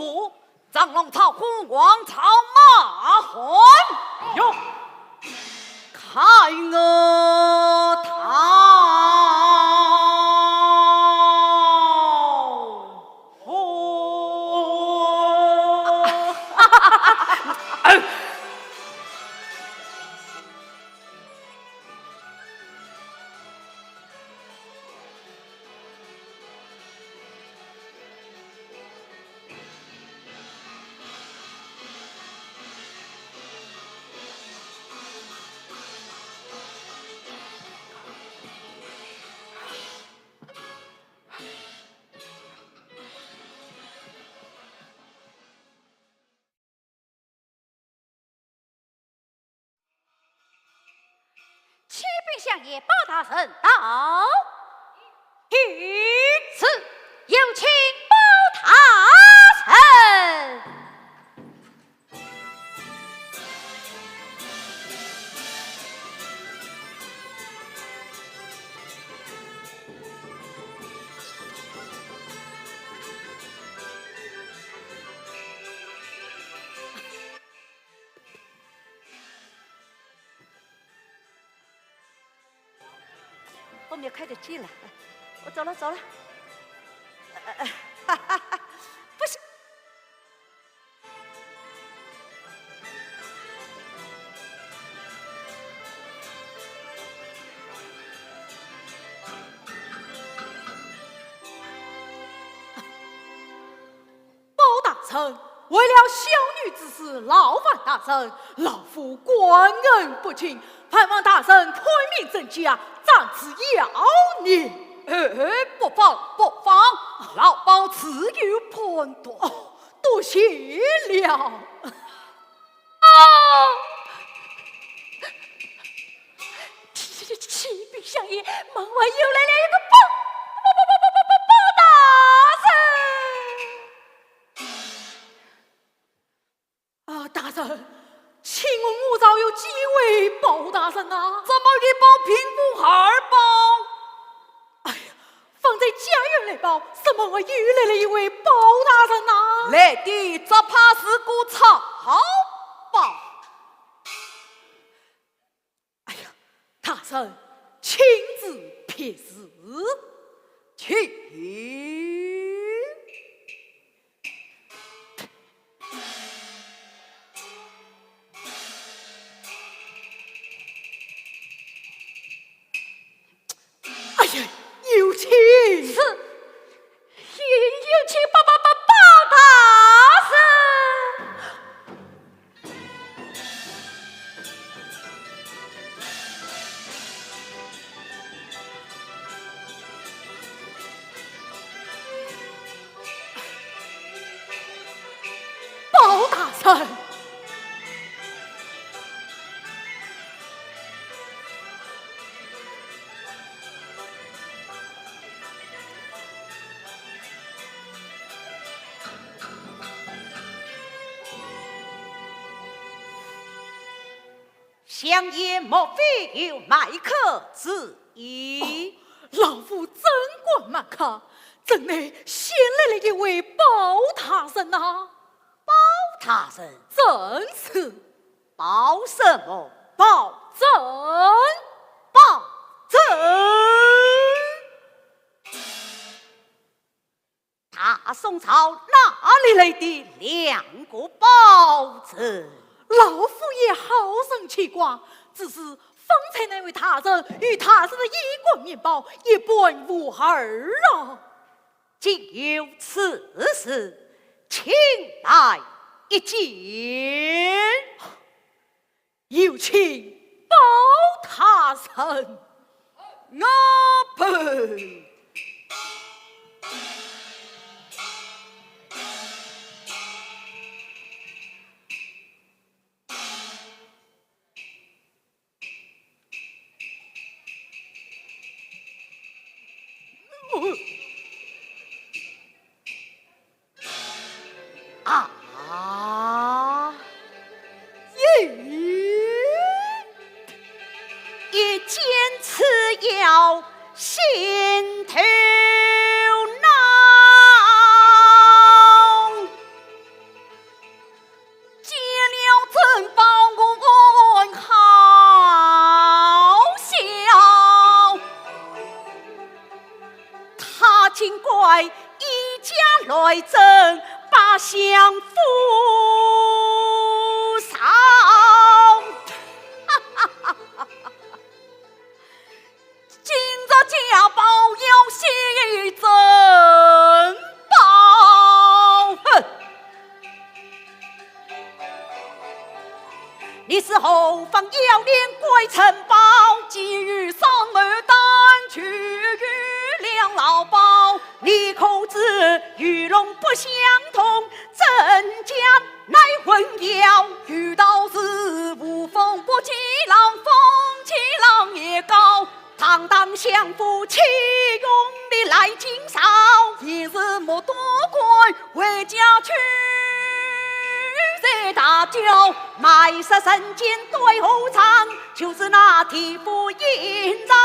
[SPEAKER 3] 父，张龙草虎王朝马汉哟，开我
[SPEAKER 4] 启禀相爷，包大人到。
[SPEAKER 3] 一
[SPEAKER 4] 此有请包大人。后面开着机了，我走了走了。不是，
[SPEAKER 3] 包大人，为了小女之事劳烦大人，老夫官恩不尽，盼望大人开明正家，暂此要你。不妨不妨，老包自有判断。多谢了。启禀相爷，门外又来了一个包大人。大人，请问我早有几位包大人啊？怎么一包平不二包？哎呀，放在家园来包，怎么我又来了一位包大人啊？来的只怕是个草包。哎呀，大人，亲自撇事，请。有请，
[SPEAKER 4] 是有请包大人。
[SPEAKER 3] 包大人。
[SPEAKER 2] 相爷莫非有麦克之意？
[SPEAKER 3] 老夫真管满卡，怎奈先来了一位包大人啊！
[SPEAKER 2] 包大人，
[SPEAKER 3] 正是
[SPEAKER 2] 包什么？
[SPEAKER 3] 包正，
[SPEAKER 2] 包正。大宋朝哪里来的两个包子？
[SPEAKER 3] 老夫也好生奇怪，只是方才那位大人与大人的一贯面包一般无二啊。
[SPEAKER 2] 竟有此事，请来一见。
[SPEAKER 3] 有请包大人。
[SPEAKER 2] 我陪。一见此要心头恼。
[SPEAKER 3] 后方要连归城堡，
[SPEAKER 4] 今日上门单去与两老包。
[SPEAKER 3] 你可知与龙不相同，真假乃混淆。
[SPEAKER 4] 遇到是无风不起浪，风起浪也高。
[SPEAKER 3] 堂堂相夫岂用你来尽少？
[SPEAKER 4] 一日莫多怪，回家去再大叫。
[SPEAKER 3] 埋杀身间对后场，就是那替父引导，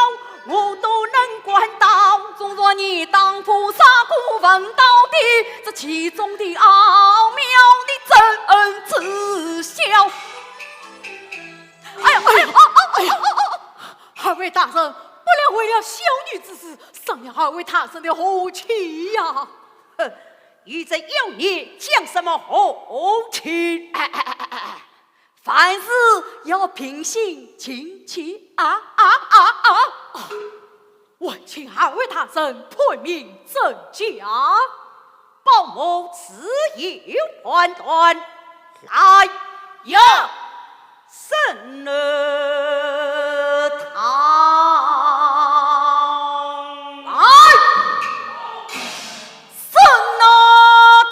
[SPEAKER 3] 我都能管到。
[SPEAKER 4] 纵若你当铺杀古问到底，这其中的奥妙，你怎知晓？
[SPEAKER 3] 哎呀哎呀哎呀！二位大人，不料为了小女之事，伤了二位大人的和气呀！哼，愚贼妖孽，讲什么和气？
[SPEAKER 4] 凡事要平心静气啊！
[SPEAKER 3] 还请二位大人判明真假，保某自有判断。来呀，审堂来，审堂。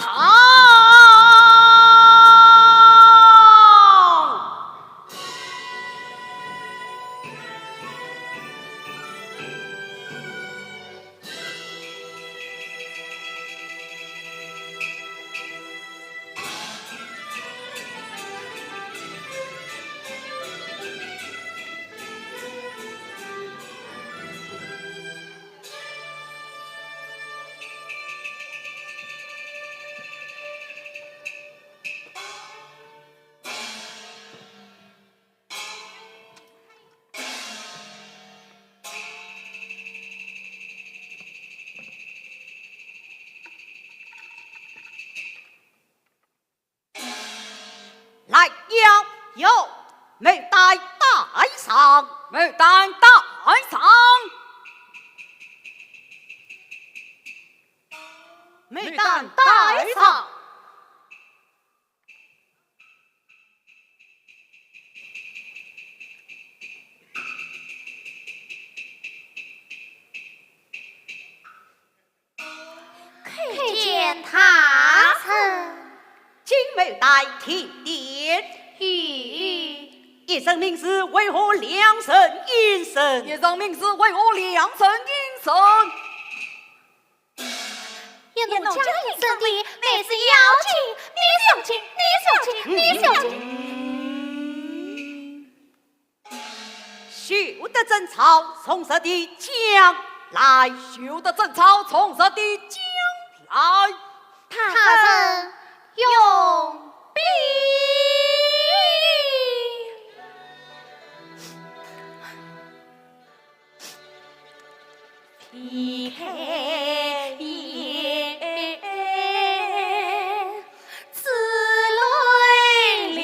[SPEAKER 3] 来呀，有没带带上，
[SPEAKER 4] 没担带上，
[SPEAKER 3] 没带带上。
[SPEAKER 1] 看见他曾
[SPEAKER 3] 今没带提点，一声名是为何两声阴声？
[SPEAKER 4] 一声名是为我两声阴声。
[SPEAKER 1] 也农家人生的每次邀请，你小情。
[SPEAKER 3] 修得正草，从实的将来，
[SPEAKER 4] 修得正草，从实的将来。
[SPEAKER 1] 他曾用笔劈开眼，自泪淋。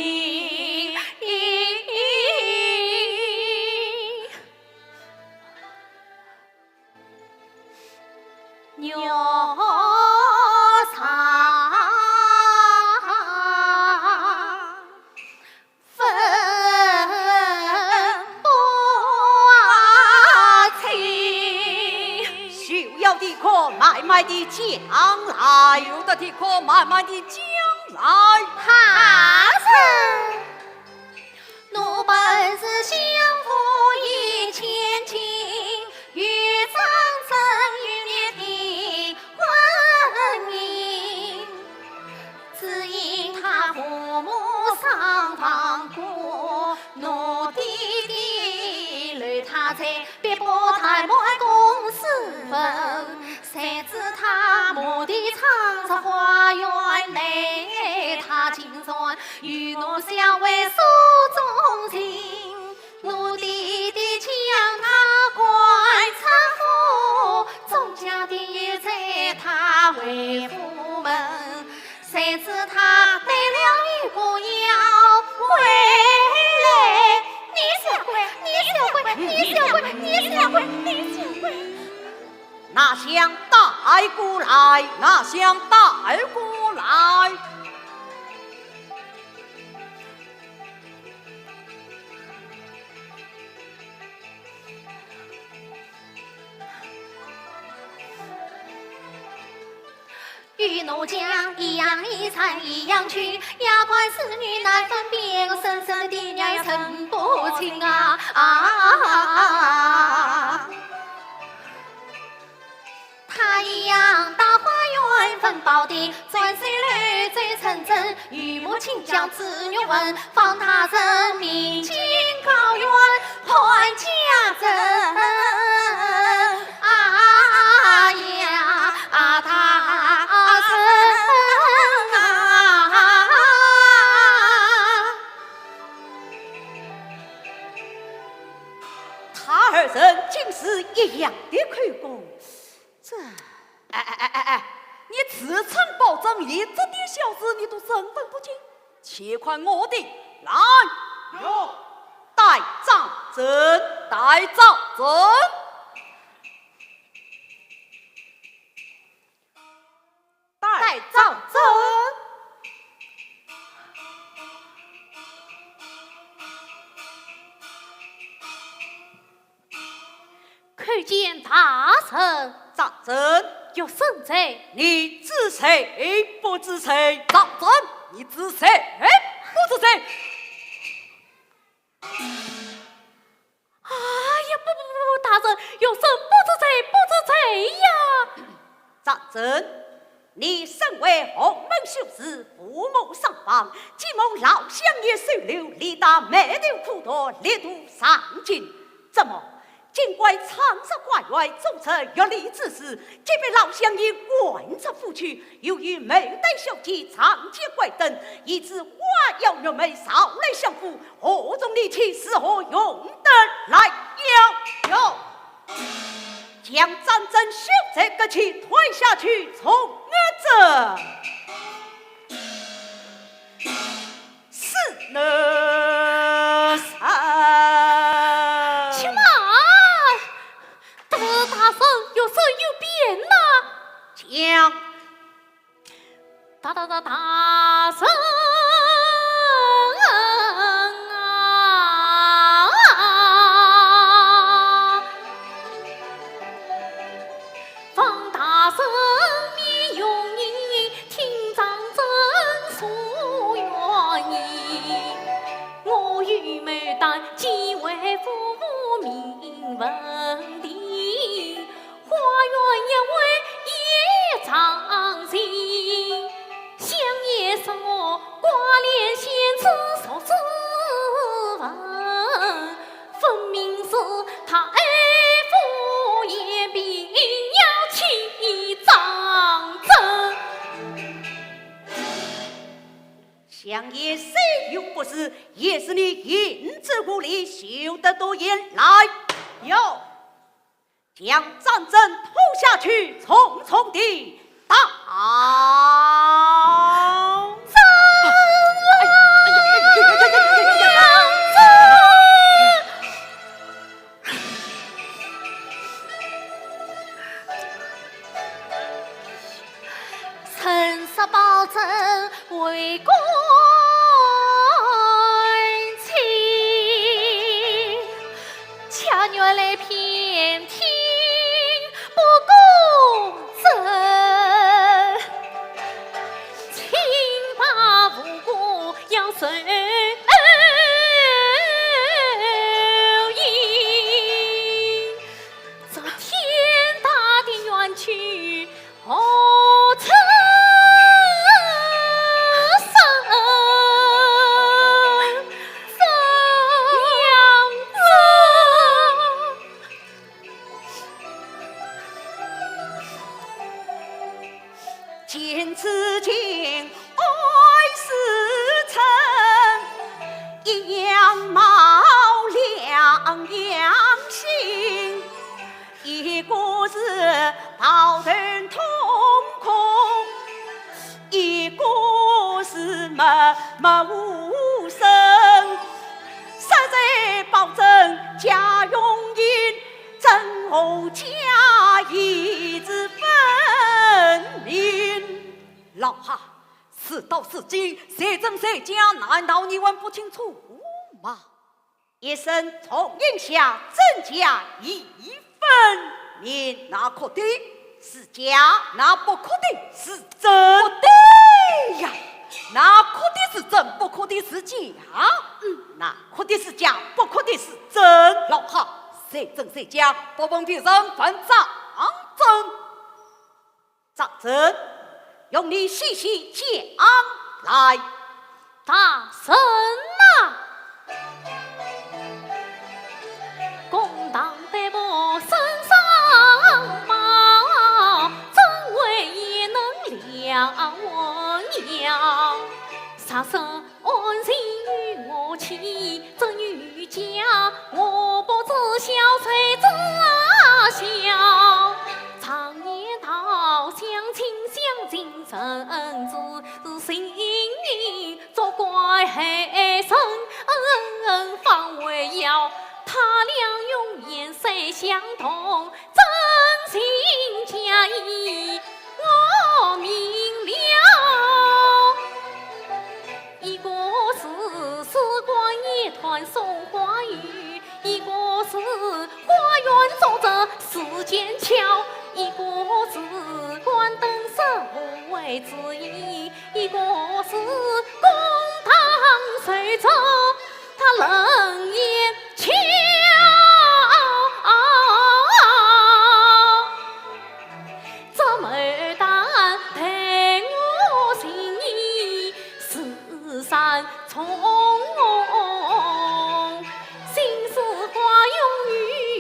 [SPEAKER 1] 牛肠分不清，
[SPEAKER 3] 修要的可慢慢的将来，
[SPEAKER 4] 有的的可慢慢的将来。
[SPEAKER 1] 他曾奴本是相夫一千情，与长生与灭的婚姻，只因他父母丧亡过，奴弟弟留他在别伯太莫爱公私分，谁知他母的长沙花园内，他今算与奴相为手中情，奴弟弟将他关仓府，众家的也在他为父门，谁知他得了一个要回来，你想回，你想回，你想回，你想回，你想回。
[SPEAKER 3] 那想带过来，
[SPEAKER 4] 那想带过来。与奴将一样一餐一样去，牙关侍女难分辨，深深的爹娘也称不清啊！他一样大花园分宝地，专水女最称真，与母亲将子女问，放他人民进高原还家珍。
[SPEAKER 3] 他二人竟是一样的口供，这……
[SPEAKER 6] 你自称保证你这点小事你都身份不清，且看我的来！
[SPEAKER 5] 有
[SPEAKER 6] 带杖证，带杖证。
[SPEAKER 2] 带杖证。
[SPEAKER 1] 看见大神
[SPEAKER 6] 杖证，
[SPEAKER 1] 有甚罪？
[SPEAKER 6] 你知谁不知谁？杖证，你知谁不知谁？
[SPEAKER 1] 哎呀，不，大人，有甚不知罪，不知罪呀！
[SPEAKER 6] 杖证，你身为洪门秀士，父母双亡，既蒙老乡爷收留，力大没头苦多，力图上进，怎么？尽管长沙关外做出越礼之事，即被老乡爷关着府去，由于没带小姐长街怪灯，以致花妖女们少来相扶，何种力气是何用得来有？将战争秀这个气推下去，从我这是呢
[SPEAKER 1] 且慢，这大神有甚有变呐？
[SPEAKER 6] 将
[SPEAKER 1] 大神方大神面用意，听长征诉愿意。我与牡丹既为父母命问题，花园也为叶长行。想也是我挂脸先知所质问，分明是他爱父也必要起长征。
[SPEAKER 6] 相爷谁又不是，也是你引之故里修得多言来有，将战争拖下去，匆匆地到。
[SPEAKER 1] 陈实保证为官亲，恰原来偏听不公正，轻把无辜要受刑，这天大的冤屈何曾
[SPEAKER 6] 见此情爱是诚，一样貌两样心，一个是抱头痛哭，一个是默默无声，实在保证家用银，真后家义之分明。老哈，是道是经，谁真谁假，难道你问不清楚吗？一生从印下真假一分明，那可得？是假，那不可的是真。不对呀，那可的是真，不可的是假。那可的是假，不可的是真。老汉，谁真谁假，不问别人分账真。张真，用你细细讲来。
[SPEAKER 1] 大神呐，公堂对我身上报，怎为也能量我娘？杀生安心与我妻，这女家我不知小谁知晓。常言道，相亲相近真是心意，作怪黑生方为妖。他俩用颜色相同，真心假意我明了。一个是时光一团送花雨，一个是花园走着世间桥，一个是关灯守卫之意，一个是公堂随走他冷眼瞧。这美旦陪我心意四散从心似花拥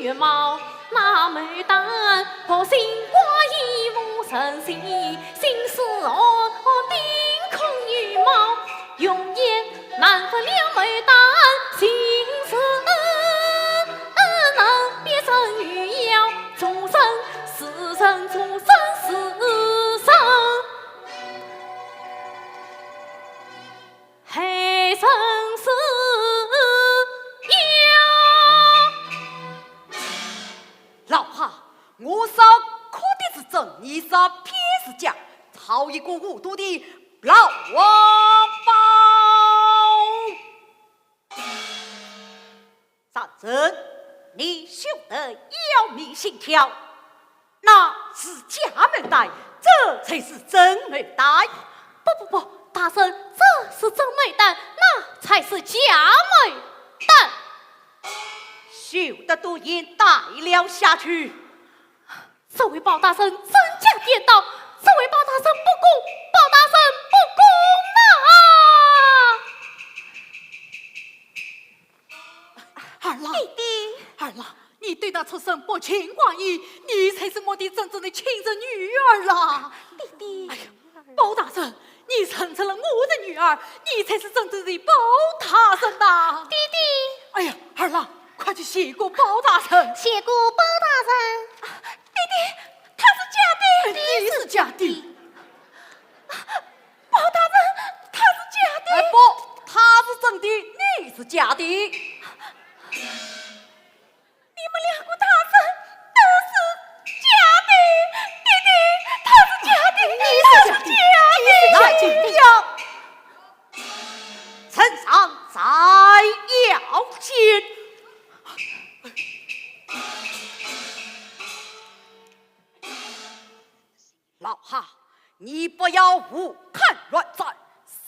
[SPEAKER 1] 羽毛，那美旦可心花意无神息，心似我定空羽毛，永远难分了美旦心思能变成羽妖，众生是生，众生是生，黑生是
[SPEAKER 6] 老汉，我说可的是真，你说偏是假，操一个无毒的老王八。上真，你休得妖迷心窍，那是假美代，这才是真美代。
[SPEAKER 1] 不，大圣，这是真美旦，那才是假美旦。
[SPEAKER 6] 休得毒瘾带了下去。
[SPEAKER 1] 这位包大圣真假颠倒，这位包大圣不公，包大圣不公
[SPEAKER 3] 二郎，弟弟，二郎，你对那畜生不亲挂意，你才是我的真正的亲生女儿啦！
[SPEAKER 1] 弟弟，
[SPEAKER 3] 哎呀，包大人，你生成了我的女儿，你才是真正的包大人呐！
[SPEAKER 1] 弟弟，
[SPEAKER 3] 哎呀，二郎，快去谢过包大人！
[SPEAKER 1] 谢过包大人。
[SPEAKER 3] 弟弟，他是假的，你是假的。包大人，他是假的。
[SPEAKER 6] 不，他是真的，你是假的。
[SPEAKER 3] 你们两个大人都是假的，弟弟，他是假的，你是假的，
[SPEAKER 6] 来进掉，呈上再要见。老汉，你不要胡看乱战，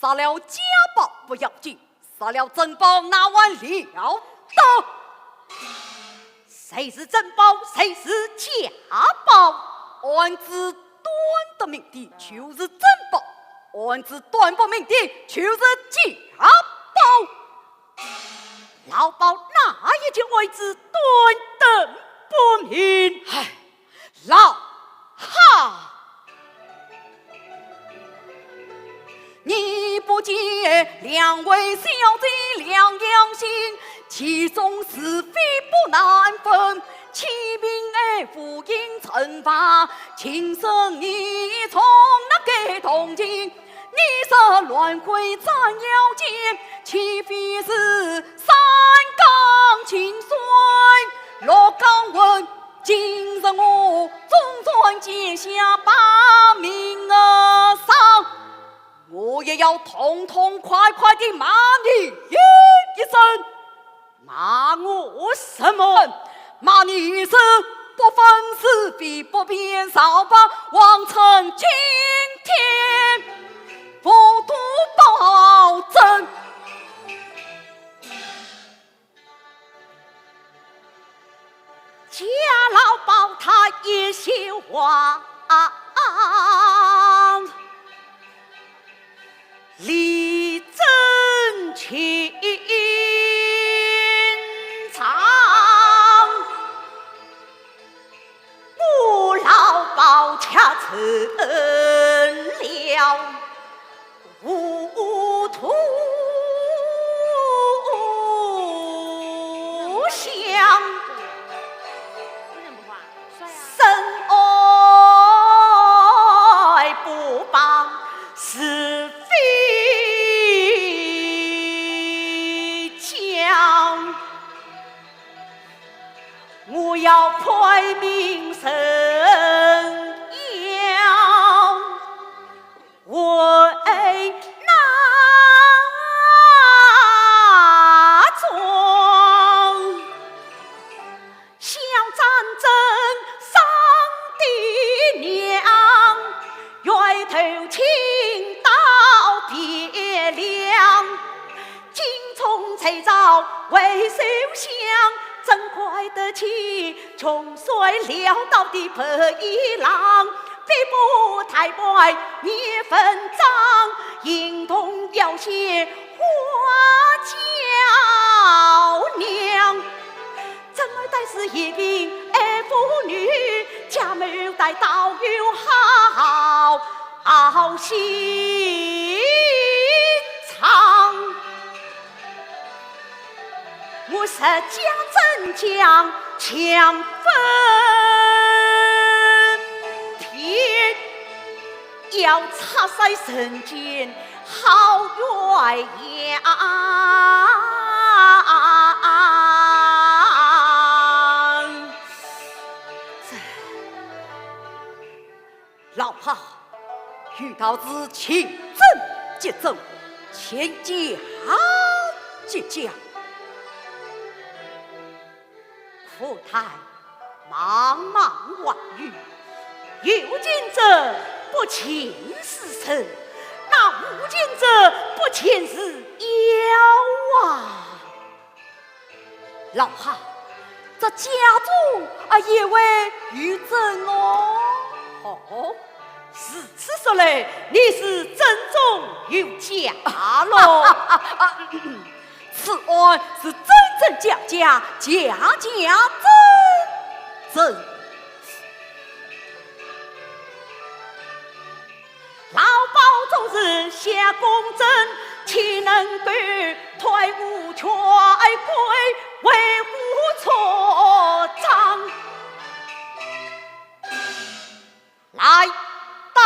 [SPEAKER 6] 杀了家宝不要紧，杀了珍宝那完了得。谁是珍宝，谁是假宝？按字断的命的就是珍宝，按字断不命的就是假宝。老包哪一件为之断等不明？唉，老汉，你不解两位小贼两样心，其中是非不难分，欺民而负应惩罚，轻生你从那个同情，你说乱会斩妖剑，岂非是三纲清水落岗文，今日我总算结下把命而上，我也要痛痛快快地骂你一声。骂我什么？骂你是不不分是非，不偏少帮，王臣今天不图保证。家老保他也笑话，力争情长，我老保恰成了无图乡。深爱不帮是非将，我要派名声扬，为哪桩小战争上的娘，月头倾倒别凉，精虫才造为首相，真快得起穷衰潦倒的白衣郎，必不太坏灭分赃，应同要挟花娇娘。真儿带是一名爱妇女，家门带到有好心肠。我是家真将强分田，要插塞神间好鸳鸯。老怕遇到之情真节奏，千家结将，苦台茫茫万域，有见者不前是臣，那无见者不前是妖啊！老哈，这家中也为于朕哦。哦，是此说来，你是正中有驾喽。此案是真真假假，假假真真。老保总是下公正，岂能够退无权归，为虎错账？来，待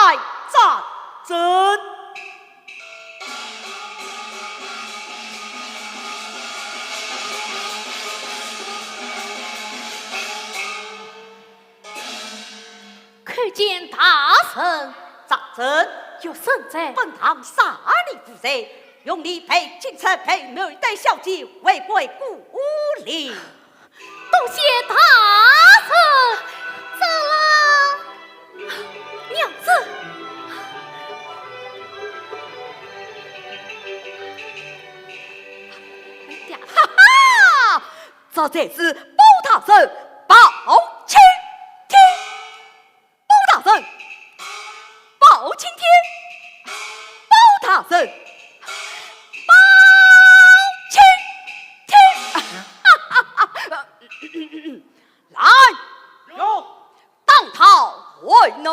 [SPEAKER 6] 战争。
[SPEAKER 1] 看见大臣，
[SPEAKER 6] 战争
[SPEAKER 1] 有甚在？
[SPEAKER 6] 本堂杀你父贼，用你陪进城陪妹带小姐，为归故里。
[SPEAKER 1] 多谢大臣，走了。娘子，
[SPEAKER 6] 哈哈，这才是包大人包青天，包大人包青天，包大人包青天，哈哈哈！来，哟，当他为哪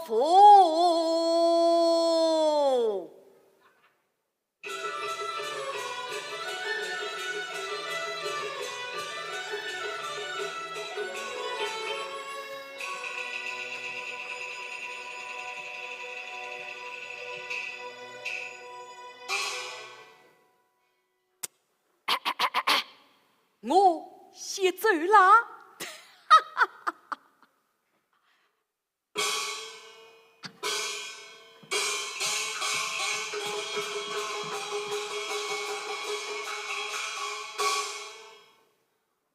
[SPEAKER 6] 府？我先走啦。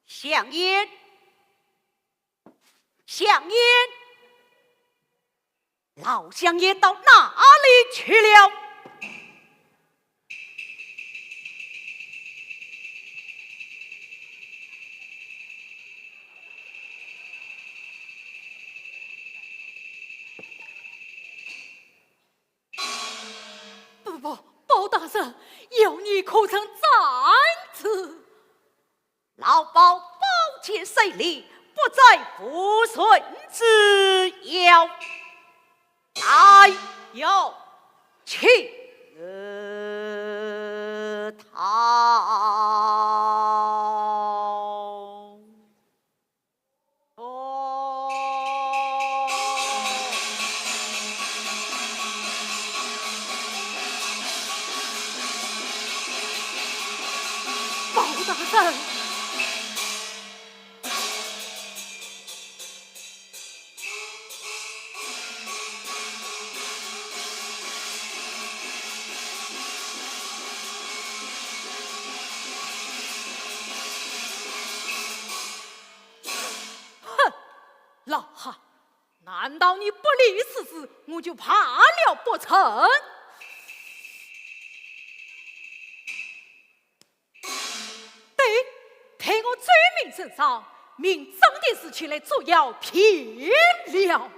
[SPEAKER 6] 相爷，香烟，老乡爷到哪里去了？
[SPEAKER 3] 不，包大人，要你可曾在此？
[SPEAKER 6] 老鸨宝剑谁立，不在父孙之邀。来有去
[SPEAKER 3] 包大人，老汉，难道你不立此事，我就怕了不成？对，在我罪名身上，明真的是起来主要骗了。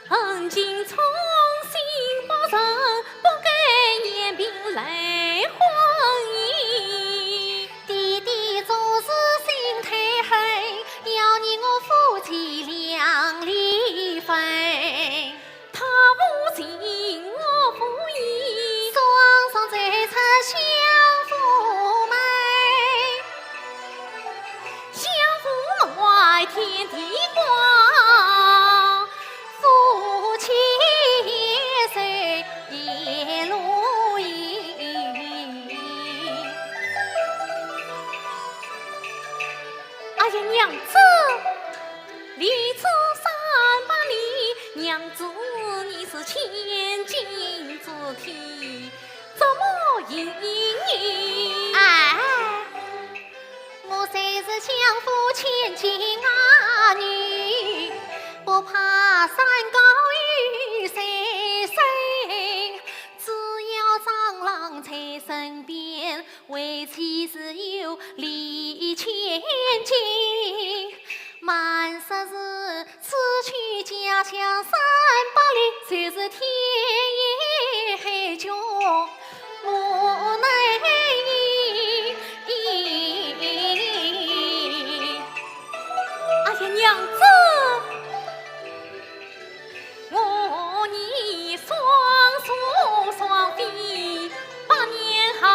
[SPEAKER 1] 恩情从心不成，不该言兵来还迎。
[SPEAKER 4] 弟弟做事心太狠，要你我夫妻两离分。
[SPEAKER 1] 他无情，我不义，
[SPEAKER 4] 双双再出相府门，
[SPEAKER 1] 相府门外天地光，夫妻谁也路迎。哎呀，娘子，离此300里，娘子你是千金之体，怎么应你？
[SPEAKER 4] 哎，我虽是相府千金儿女，不怕山高遇水深，只要长郎在身边，为妻是有礼千金。满说是此去家乡300里，虽是天涯海角无奈
[SPEAKER 1] 哎呀，娘子，我你双宿双飞8年好，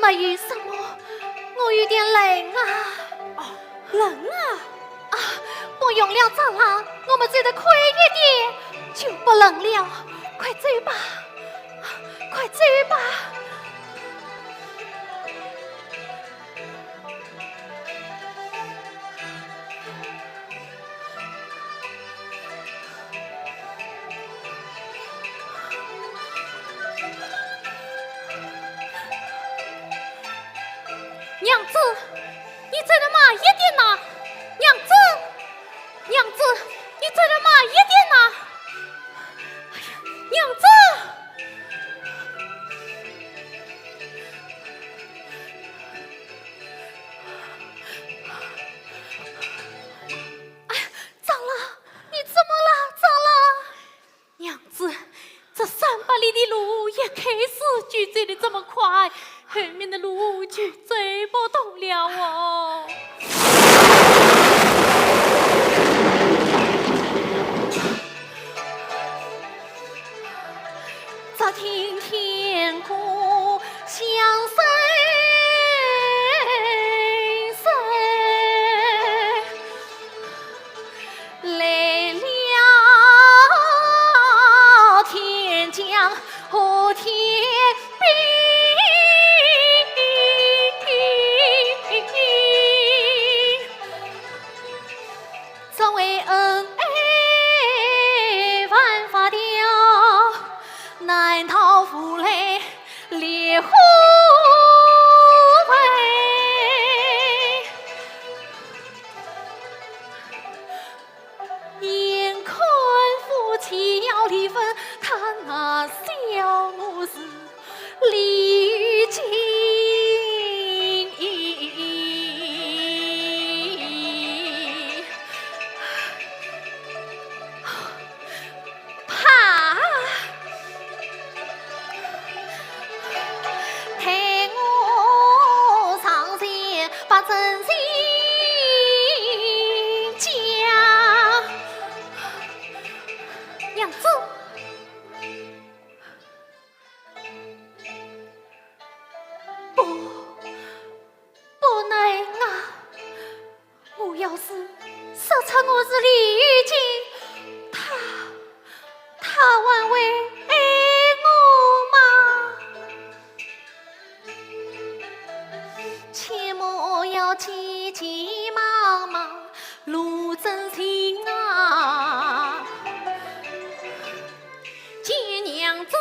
[SPEAKER 1] 没有什么，我有点冷啊。
[SPEAKER 2] 冷啊！
[SPEAKER 1] 不用了，长老，我们走得快一点就不冷了。快走吧，快走吧。娘子，你走得慢一点呐！娘子，娘子，你走得慢一点呐！哎呀，娘子！哎呀，长老，你怎么了？长老，娘子，这300里的路也开始就走得这么快。后面的路就走不动了哦。只听天空响声声，来了天将和天兵。这位恩爱万法雕，难逃夫来烈火飞。眼看夫妻要离分，他那小我是离经。把真心讲，娘子，不能啊！我要是说出我是李玉金，他还会爱我吗？切莫要急急忙忙路真心啊！见娘子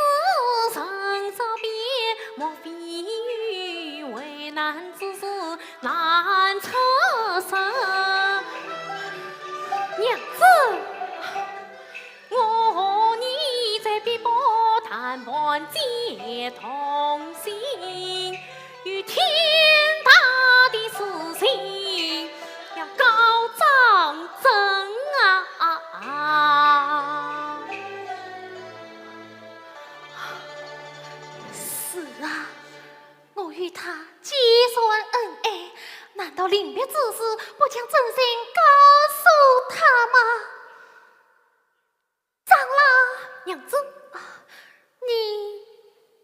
[SPEAKER 1] 身着边，莫非为难之事难出声？娘子，我和你在碧波谈判结同心，与天大的事情要告状真啊！是啊，我与他结算恩爱，难道临别之时不将真心告诉他吗？长老，娘子，你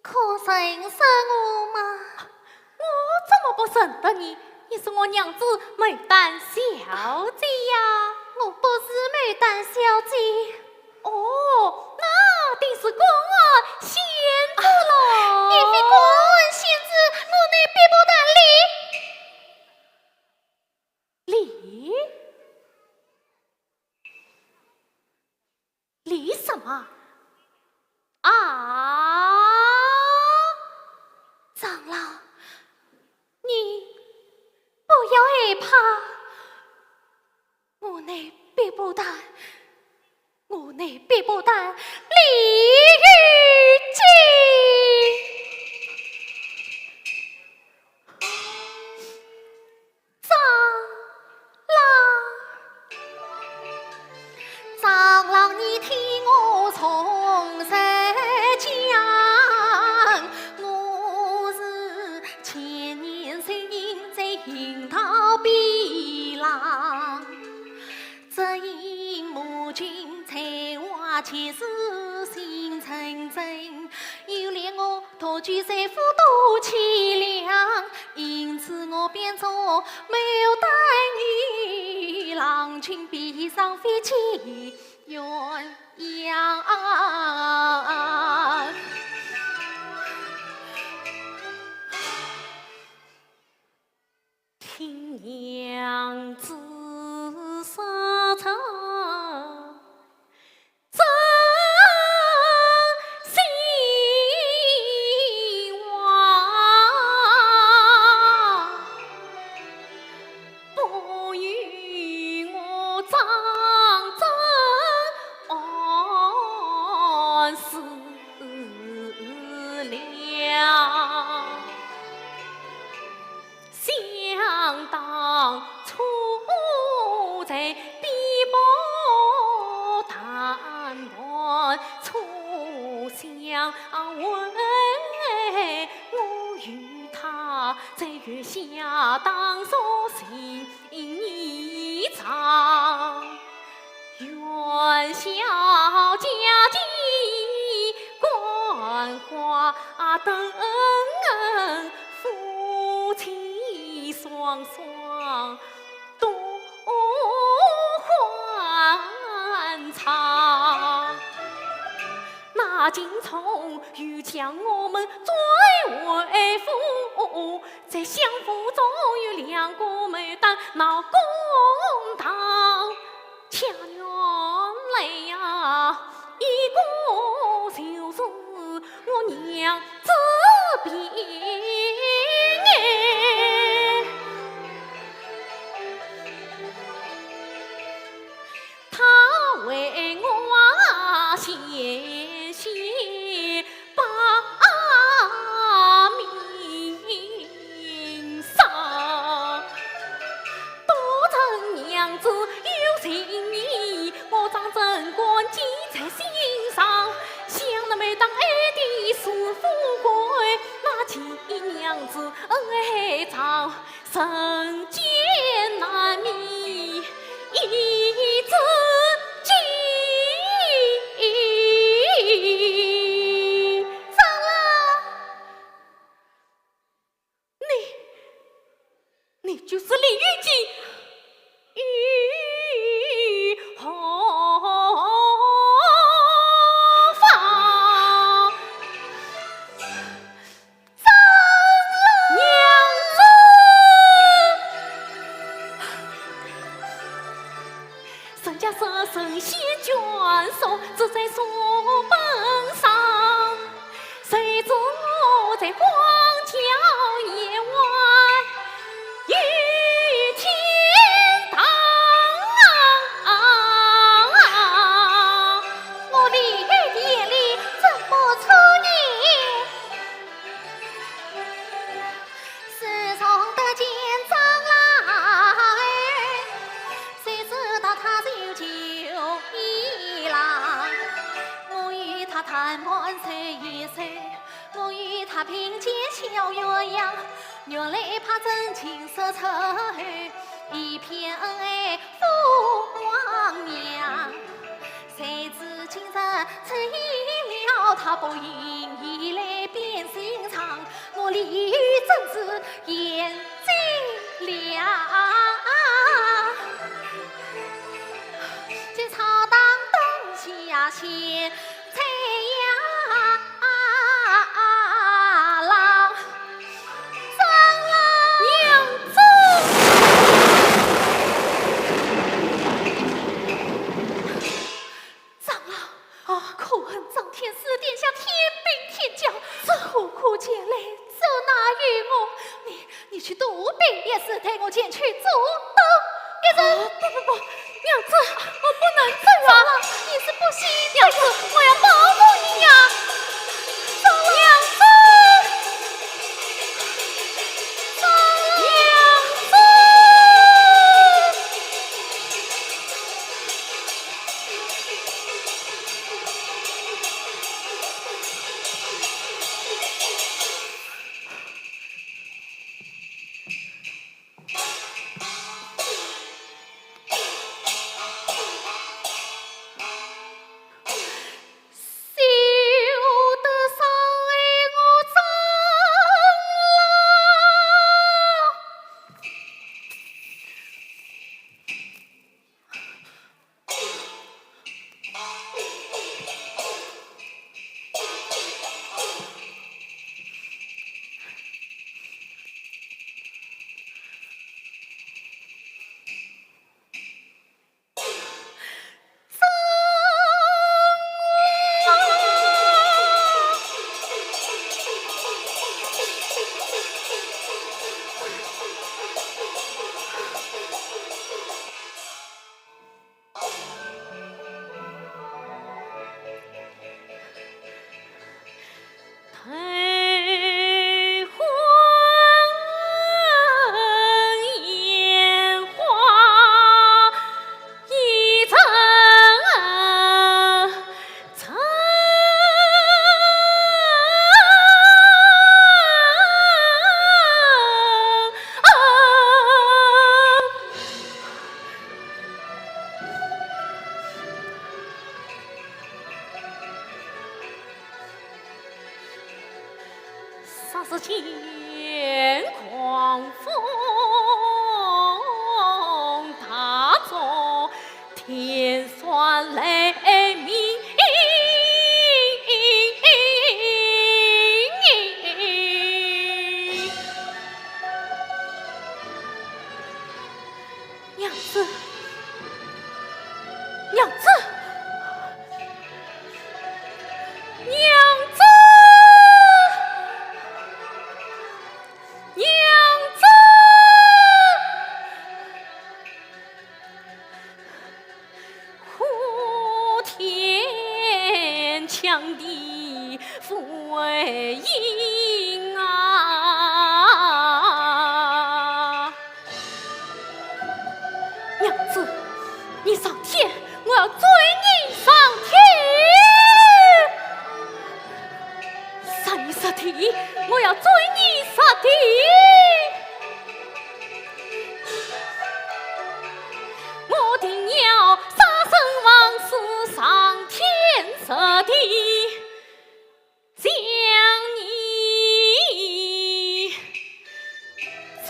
[SPEAKER 1] 可认识我吗？我怎么不认得你？你是我娘子牡丹小姐呀！我不是牡丹小姐。哦，那定是宫儿仙子喽。也非宫儿仙子，我乃碧波丹李什么？啊！长老，你不要害怕，我乃碧波丹，我乃碧波丹李玉金。长老，你听我从实讲，我是前年受人在樱桃边浪，只因母亲才华气势心诚真，
[SPEAKER 4] 又连我托举在府都凄凉，因此我变作没有待女郎君，闭上飞起鸳鸯。听娘子说唱，真希望不与我张真安思量。想当初在碧波谈判初相会，我与他在月下当作情一场，元宵佳节观花灯，夫妻双双多欢畅。那金虫欲将我们追为夫，在相府中有两个美旦闹公堂，恰原来呀，一个就是我娘子病。他为我写信把名上，多称娘子有情意，我张贞观记在心上。想那每当爱的是富贵，那记娘子爱长，人间难觅一字记。长老，你就是李玉姬，玉红芳。娘子，人家说神仙眷属，只在书本上，谁知我在荒郊野外遇天堂。我李玉的眼里怎么出你？时常得见长老，谁知道他是有求一郎。我与他谈判谁一谁，我与他并肩小鸳鸯，原来怕真情色丑，一片恩爱负光娘。谁知今日出意了，他不因意来变心肠，我李玉真是眼睛亮。这草当东下先采呀郎，长老娘子。长老，可恨张天师殿下天兵天将，这何苦前来，走哪与我？你去渡边也是带我前去主刀一人。不，娘子，我不能走啊！你是不惜娘子，我要保护你呀！娘子，娘子。
[SPEAKER 1] 那是乾坤风大作，天算雷鸣。娘子，娘子，娘子，娘子，呼天抢地foi音啊！娘子，你上天，我要追你上天；杀你杀地，我要追你杀地。我定要杀生王死上天杀地，将你追。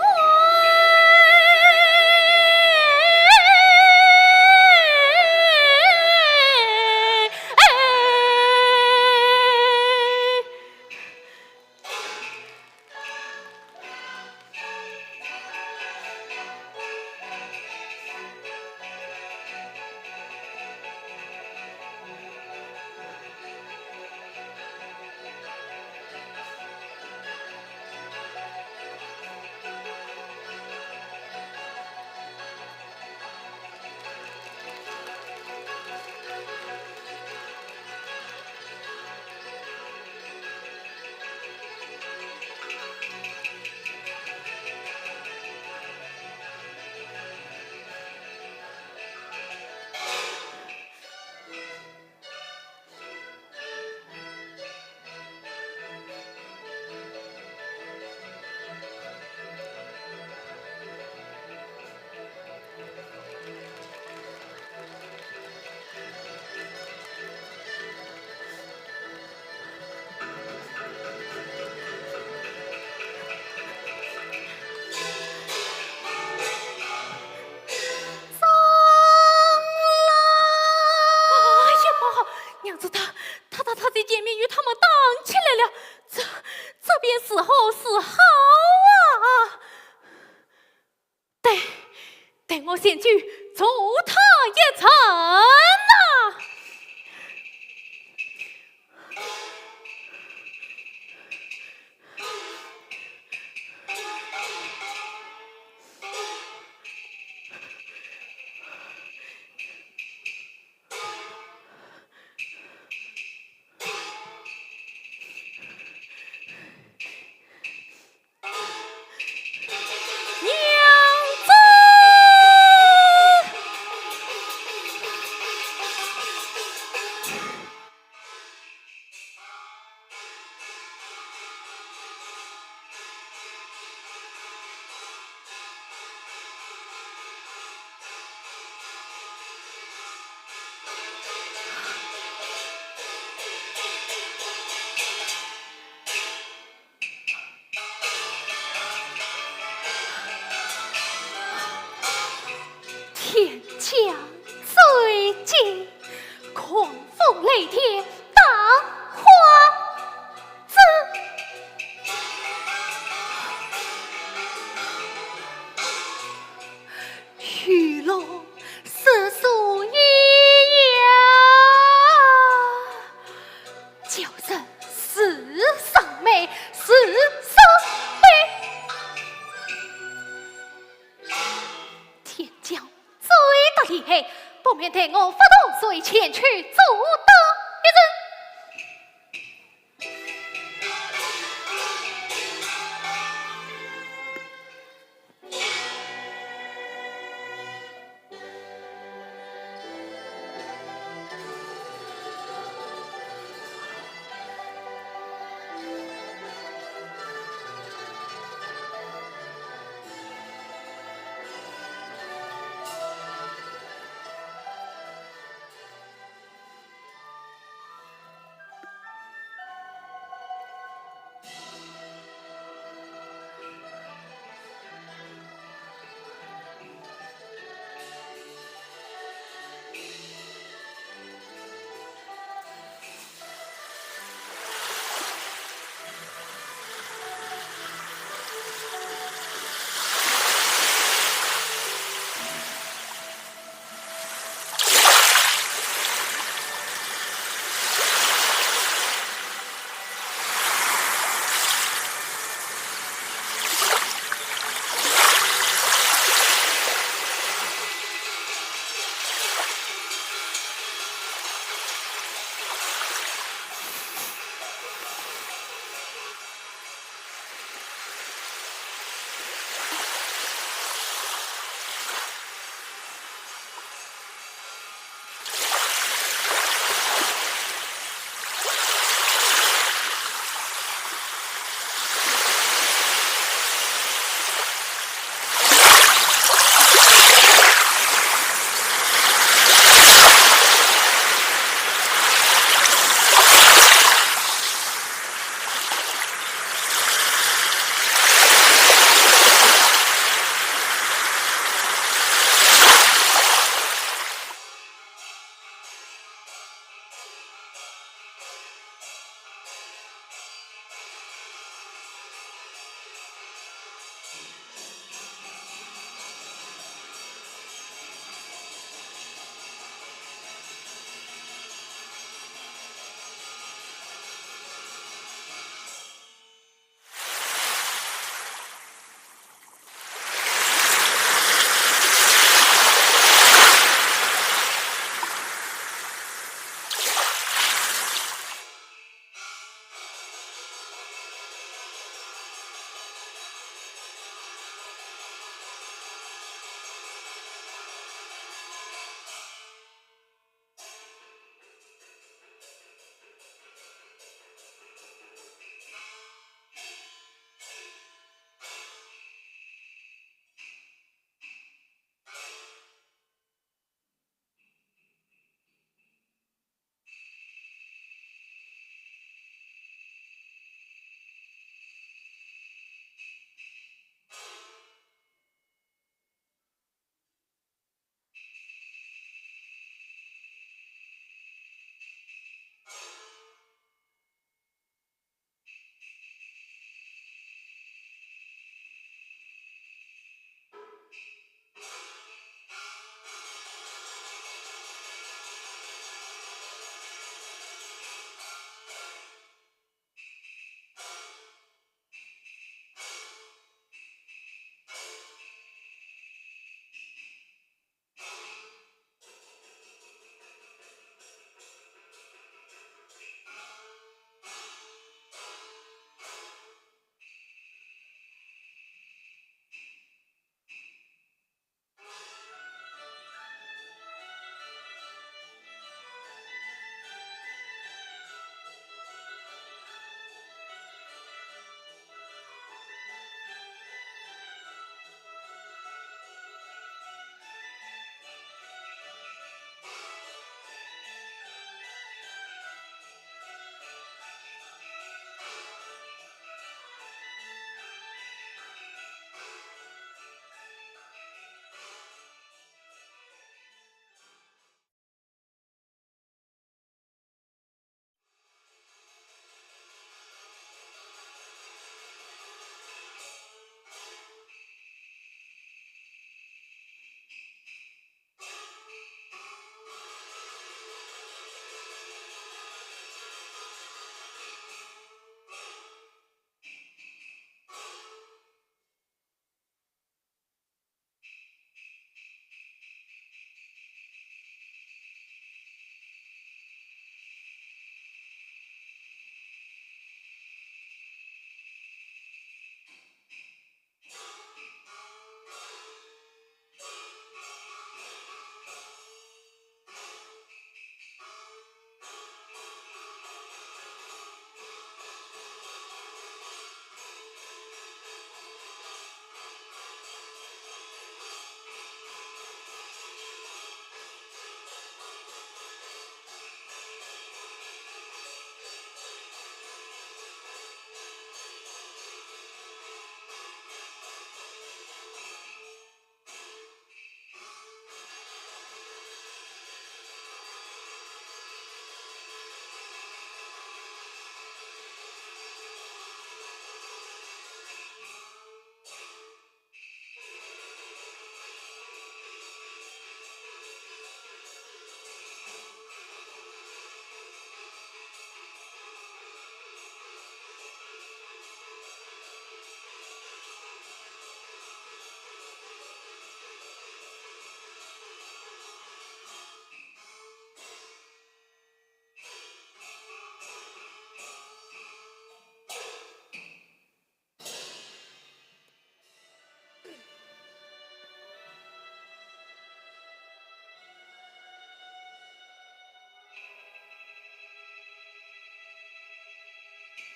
[SPEAKER 1] 他在前面与他们打起来了，这便是好是好啊！待我先去助他一程啊！天降最急，狂风雷电大花子，玉龙四树一摇，叫声四上美，四上美，天降最的厉害，不免待我发动，所以前去助得一人。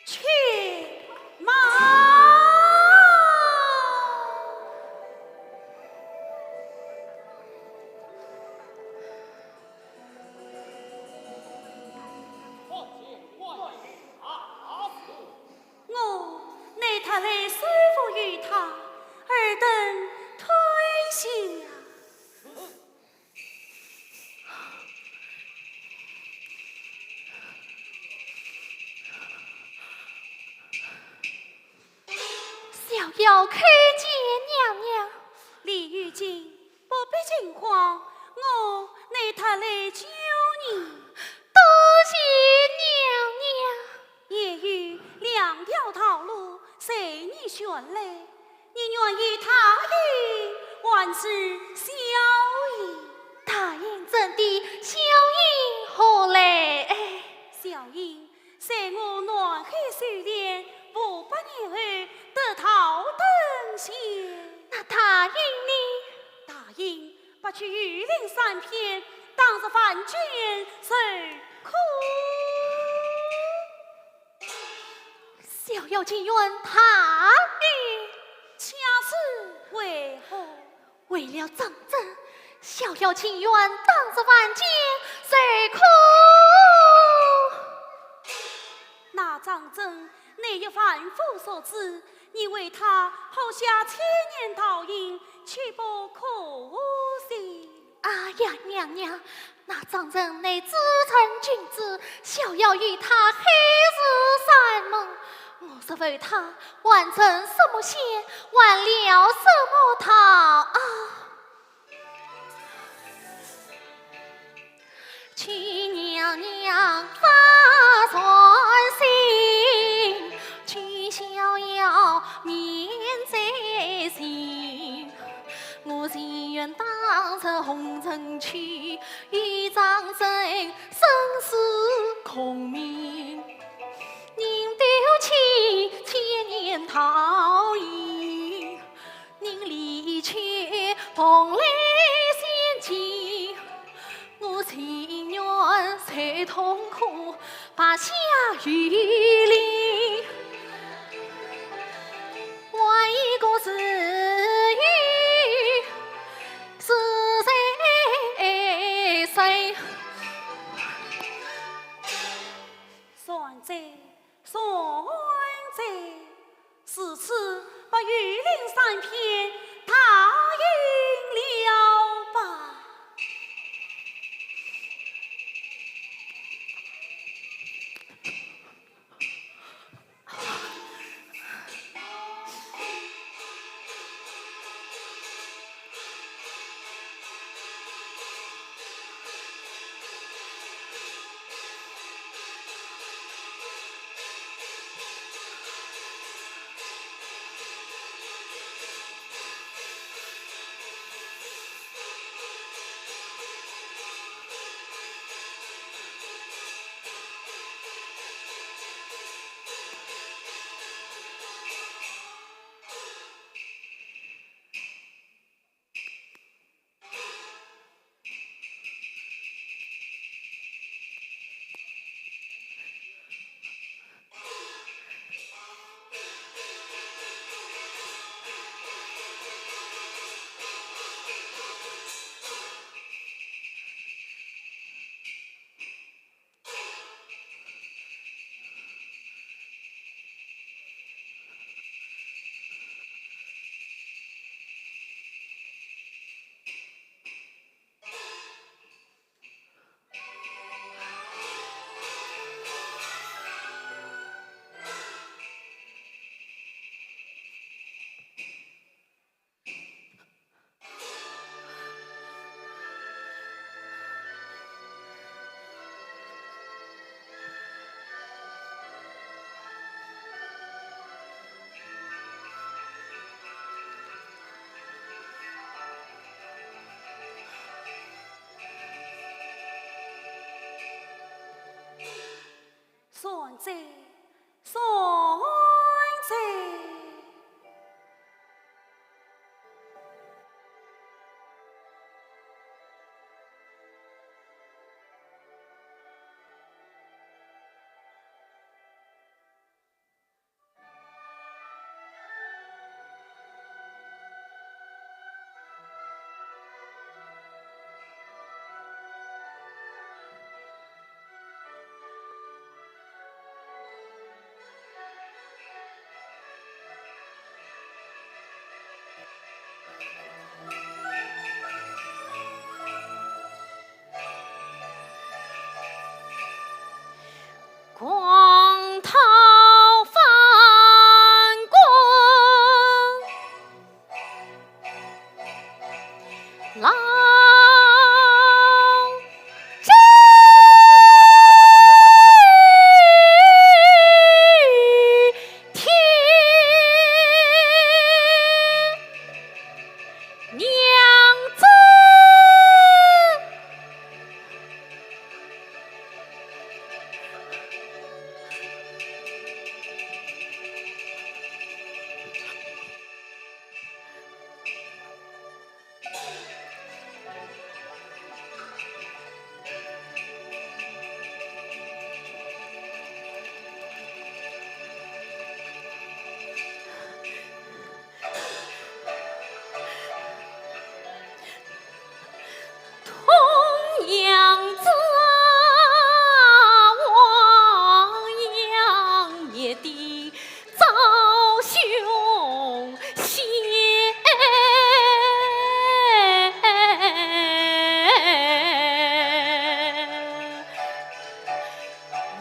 [SPEAKER 6] 去马。我乃他来收服于他，尔等退下。
[SPEAKER 1] 小妖叩见娘娘。
[SPEAKER 6] 李玉京，不必惊慌，我乃他来救你。
[SPEAKER 1] 多谢娘娘。
[SPEAKER 6] 也有两条道路随你选来，你愿意答应还是小英？
[SPEAKER 1] 答应怎的？小英何来？
[SPEAKER 6] 小英在我南海修炼500年后得头等仙，
[SPEAKER 1] 那答应你？
[SPEAKER 6] 答应不去玉林山偏，当着凡间受苦。
[SPEAKER 1] 小妖情愿答应。
[SPEAKER 6] 恰是为何？
[SPEAKER 1] 为了长征，小妖情愿当着凡间受苦。
[SPEAKER 6] 那张真你有凡夫所知，你为他抛下千年道因，却不可惜。
[SPEAKER 1] 哎呀，娘娘，那张真乃自称君子，小妖与他黑日山盟。我是为他完成什么仙，完了什么桃啊！去娘娘发传心，去逍遥面在心。我情愿当成红尘去，与张真生死空明。宁丢弃千年桃影，宁离去蓬莱仙境。我情愿受痛苦，拔下玉林，换一个是与是谁？
[SPEAKER 6] 算在，此次把玉林山偏答应了吧。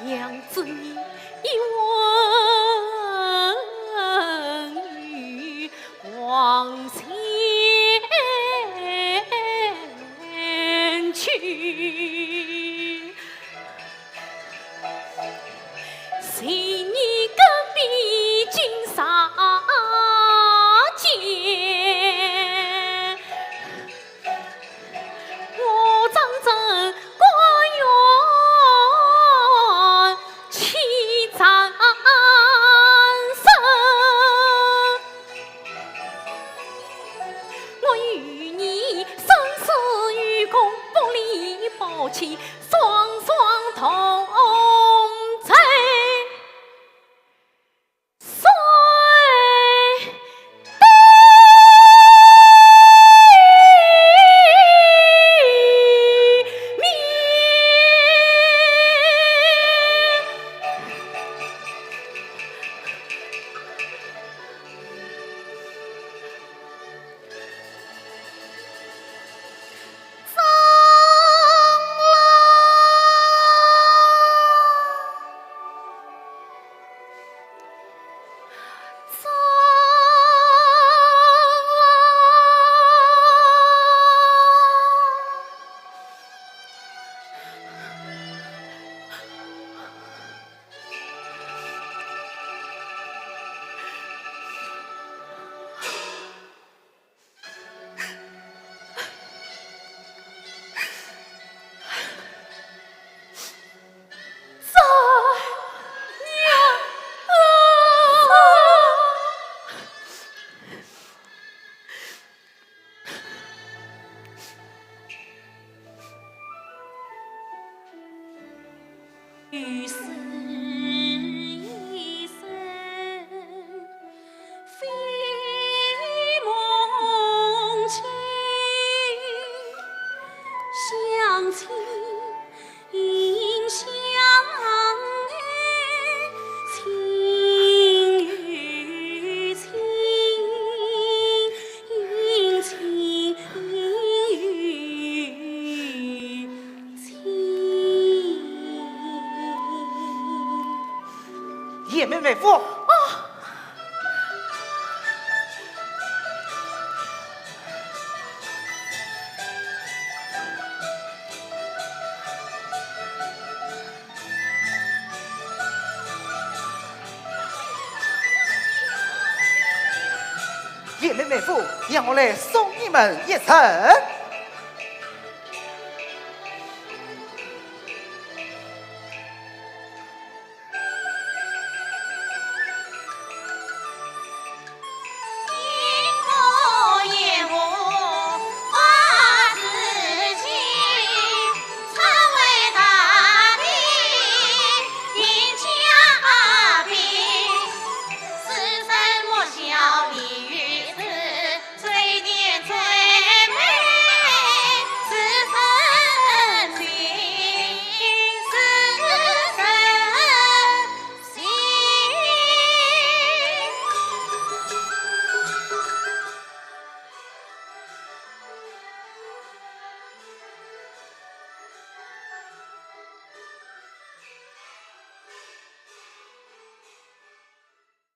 [SPEAKER 1] 娘子你一问与王前去，请你跟比君上见，我张真官员去战胜，我与你生死与共，不离不弃，双双同在。
[SPEAKER 3] 于是一生非梦境，相亲应相爱，情与情应情与情。
[SPEAKER 5] 叶妹妹夫，叶妹妹夫，让我来送你们一程。